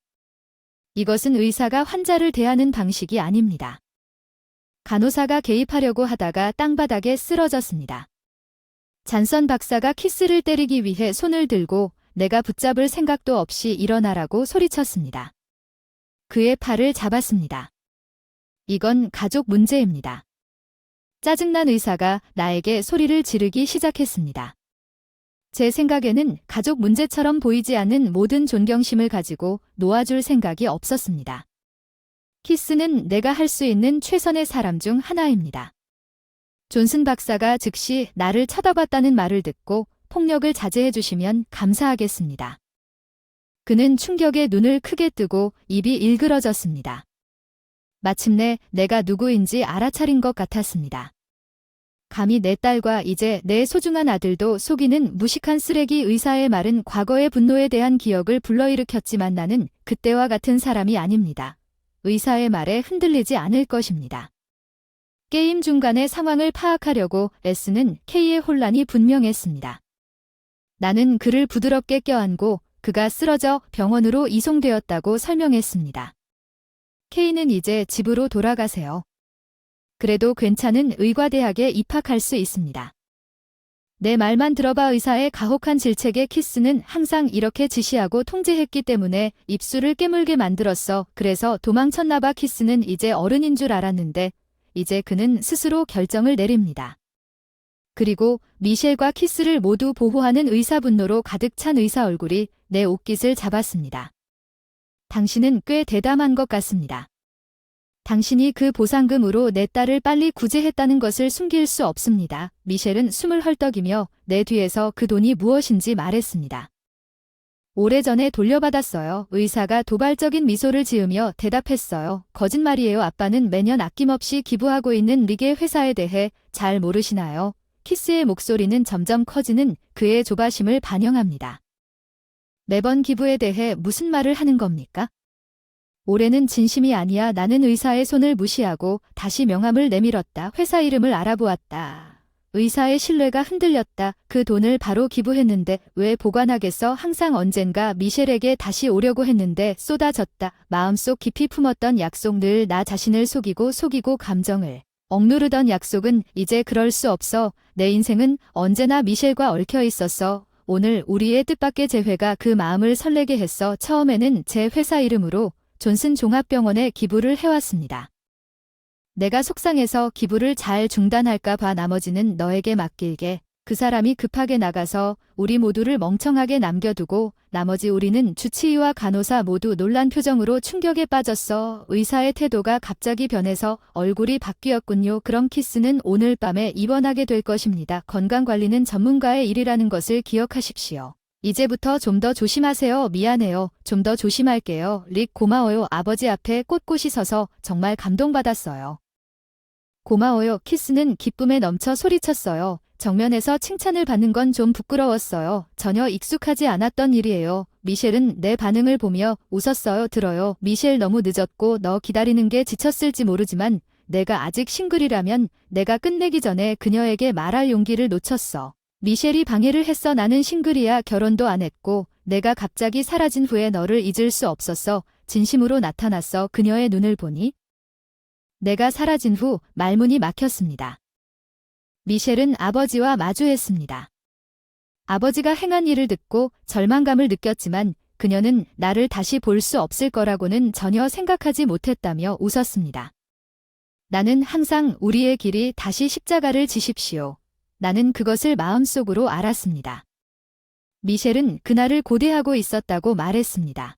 이것은 의사가 환자를 대하는 방식이 아닙니다. 간호사가 개입하려고 하다가 땅바닥에 쓰러졌습니다. 잔선 박사가 키스를 때리기 위해 손을 들고 내가 붙잡을 생각도 없이 일어나라고 소리쳤습니다. 그의 팔을 잡았습니다. 이건 가족 문제입니다. 짜증난 의사가 나에게 소리를 지르기 시작했습니다. 제 생각에는 가족 문제처럼 보이지 않는 모든 존경심을 가지고 놓아줄 생각이 없었습니다. 키스는 내가 할 수 있는 최선의 사람 중 하나입니다. 존슨 박사가 즉시 나를 쳐다봤다는 말을 듣고 폭력을 자제해 주시면 감사하겠습니다. 그는 충격에 눈을 크게 뜨고 입이 일그러졌습니다. 마침내 내가 누구인지 알아차린 것 같았습니다. 감히 내 딸과 이제 내 소중한 아들도 속이는 무식한 쓰레기. 의사의 말은 과거의 분노에 대한 기억을 불러일으켰지만 나는 그때와 같은 사람이 아닙니다. 의사의 말에 흔들리지 않을 것입니다. 게임 중간에 상황을 파악하려고 애쓰는 K의 혼란이 분명했습니다. 나는 그를 부드럽게 껴안고 그가 쓰러져 병원으로 이송되었다고 설명했습니다. K는 이제 집으로 돌아가세요. 그래도 괜찮은 의과대학에 입학할 수 있습니다. 내 말만 들어봐. 의사의 가혹한 질책에 키스는 항상 이렇게 지시하고 통제했기 때문에 입술을 깨물게 만들었어. 그래서 도망쳤나봐. 키스는 이제 어른인 줄 알았는데 이제 그는 스스로 결정을 내립니다. 그리고 미셸과 키스를 모두 보호하는 의사 분노로 가득 찬 의사 얼굴이 내 옷깃을 잡았습니다. 당신은 꽤 대담한 것 같습니다. 당신이 그 보상금으로 내 딸을 빨리 구제했다는 것을 숨길 수 없습니다. 미셸은 숨을 헐떡이며 내 뒤에서 그 돈이 무엇인지 말했습니다. 오래전에 돌려받았어요. 의사가 도발적인 미소를 지으며 대답했어요. 거짓말이에요. 아빠는 매년 아낌없이 기부하고 있는 리게 회사에 대해 잘 모르시나요? 키스의 목소리는 점점 커지는 그의 조바심을 반영합니다. 매번 기부에 대해 무슨 말을 하는 겁니까? 올해는 진심이 아니야. 나는 의사의 손을 무시하고 다시 명함을 내밀었다. 회사 이름을 알아보았다. 의사의 신뢰가 흔들렸다. 그 돈을 바로 기부했는데 왜 보관하겠어? 항상 언젠가 미셸에게 다시 오려고 했는데 쏟아졌다. 마음속 깊이 품었던 약속, 늘 나 자신을 속이고 감정을 억누르던 약속은 이제 그럴 수 없어. 내 인생은 언제나 미셸과 얽혀 있었어. 오늘 우리의 뜻밖의 재회가 그 마음을 설레게 했어. 처음에는 제 회사 이름으로 존슨 종합병원에 기부를 해왔습니다. 내가 속상해서 기부를 잘 중단할까 봐 나머지는 너에게 맡길게. 그 사람이 급하게 나가서 우리 모두를 멍청하게 남겨두고 나머지 우리는 주치의와 간호사 모두 놀란 표정으로 충격에 빠졌어. 의사의 태도가 갑자기 변해서 얼굴이 바뀌었군요. 그럼 키스는 오늘 밤에 입원하게 될 것입니다. 건강관리는 전문가의 일이라는 것을 기억하십시오. 이제부터 좀 더 조심하세요. 미안해요. 좀 더 조심할게요. 릭 고마워요. 아버지 앞에 꼿꼿이 서서 정말 감동받았어요. 고마워요. 키스는 기쁨에 넘쳐 소리쳤어요. 정면에서 칭찬을 받는 건 좀 부끄러웠어요. 전혀 익숙하지 않았던 일이에요. 미셸은 내 반응을 보며 웃었어요. 들어요. 미셸 너무 늦었고 너 기다리는 게 지쳤을지 모르지만 내가 아직 싱글이라면 내가 끝내기 전에 그녀에게 말할 용기를 놓쳤어. 미셸이 방해를 했어. 나는 싱글이야. 결혼도 안 했고 내가 갑자기 사라진 후에 너를 잊을 수 없었어. 진심으로 나타났어. 그녀의 눈을 보니 내가 사라진 후 말문이 막혔습니다. 미셸은 아버지와 마주했습니다. 아버지가 행한 일을 듣고 절망감을 느꼈지만 그녀는 나를 다시 볼 수 없을 거라고는 전혀 생각하지 못했다며 웃었습니다. 나는 항상 우리의 길이 다시 십자가를 지십시오. 나는 그것을 마음속으로 알았습니다. 미셸은 그날을 고대하고 있었다고 말했습니다.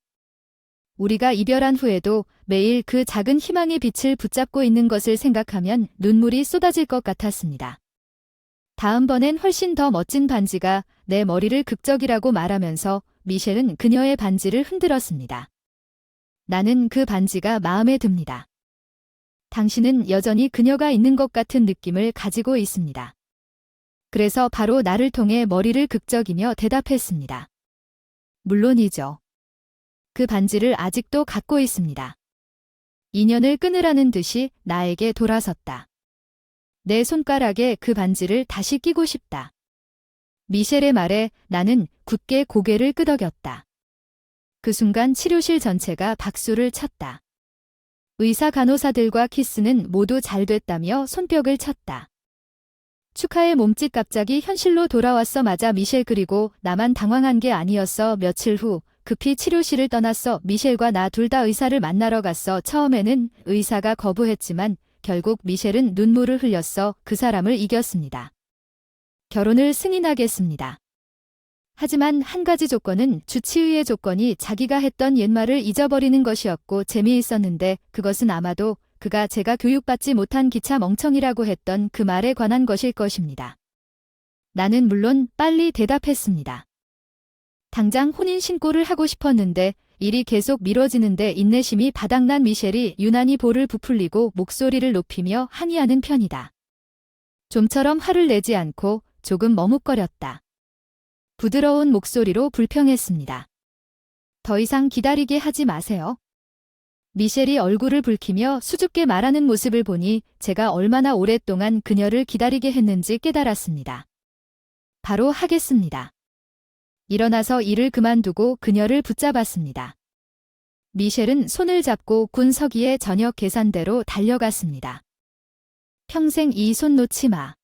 우리가 이별한 후에도 매일 그 작은 희망의 빛을 붙잡고 있는 것을 생각하면 눈물이 쏟아질 것 같았습니다. 다음번엔 훨씬 더 멋진 반지가 내 머리를 극적이라고 말하면서 미셸은 그녀의 반지를 흔들었습니다. 나는 그 반지가 마음에 듭니다. 당신은 여전히 그녀가 있는 것 같은 느낌을 가지고 있습니다. 그래서 바로 나를 통해 머리를 극적이며 대답했습니다. 물론이죠. 그 반지를 아직도 갖고 있습니다. 인연을 끊으라는 듯이 나에게 돌아섰다. 내 손가락에 그 반지를 다시 끼고 싶다. 미셸의 말에 나는 굳게 고개를 끄덕였다. 그 순간 치료실 전체가 박수를 쳤다. 의사 간호사들과 키스는 모두 잘 됐다며 손뼉을 쳤다. 축하의 몸짓. 갑자기 현실로 돌아왔어. 맞아 미셸. 그리고 나만 당황한 게 아니었어. 며칠 후 급히 치료실을 떠났어. 미셸과 나 둘 다 의사를 만나러 갔어. 처음에는 의사가 거부했지만 결국 미셸은 눈물을 흘렸어. 그 사람을 이겼습니다. 결혼을 승인하겠습니다. 하지만 한 가지 조건은 주치의의 조건이 자기가 했던 옛말을 잊어버리는 것이었고 재미있었는데 그것은 아마도 그가 제가 교육받지 못한 기차 멍청이라고 했던 그 말에 관한 것일 것입니다. 나는 물론 빨리 대답했습니다. 당장 혼인신고를 하고 싶었는데 일이 계속 미뤄지는데 인내심이 바닥난 미셸이 유난히 볼을 부풀리고 목소리를 높이며 항의하는 편이다. 좀처럼 화를 내지 않고 조금 머뭇거렸다. 부드러운 목소리로 불평했습니다. 더 이상 기다리게 하지 마세요. 미셸이 얼굴을 붉히며 수줍게 말하는 모습을 보니 제가 얼마나 오랫동안 그녀를 기다리게 했는지 깨달았습니다. 바로 하겠습니다. 일어나서 일을 그만두고 그녀를 붙잡았습니다. 미셸은 손을 잡고 군서기의 저녁 계산대로 달려갔습니다. 평생 이 손 놓지 마.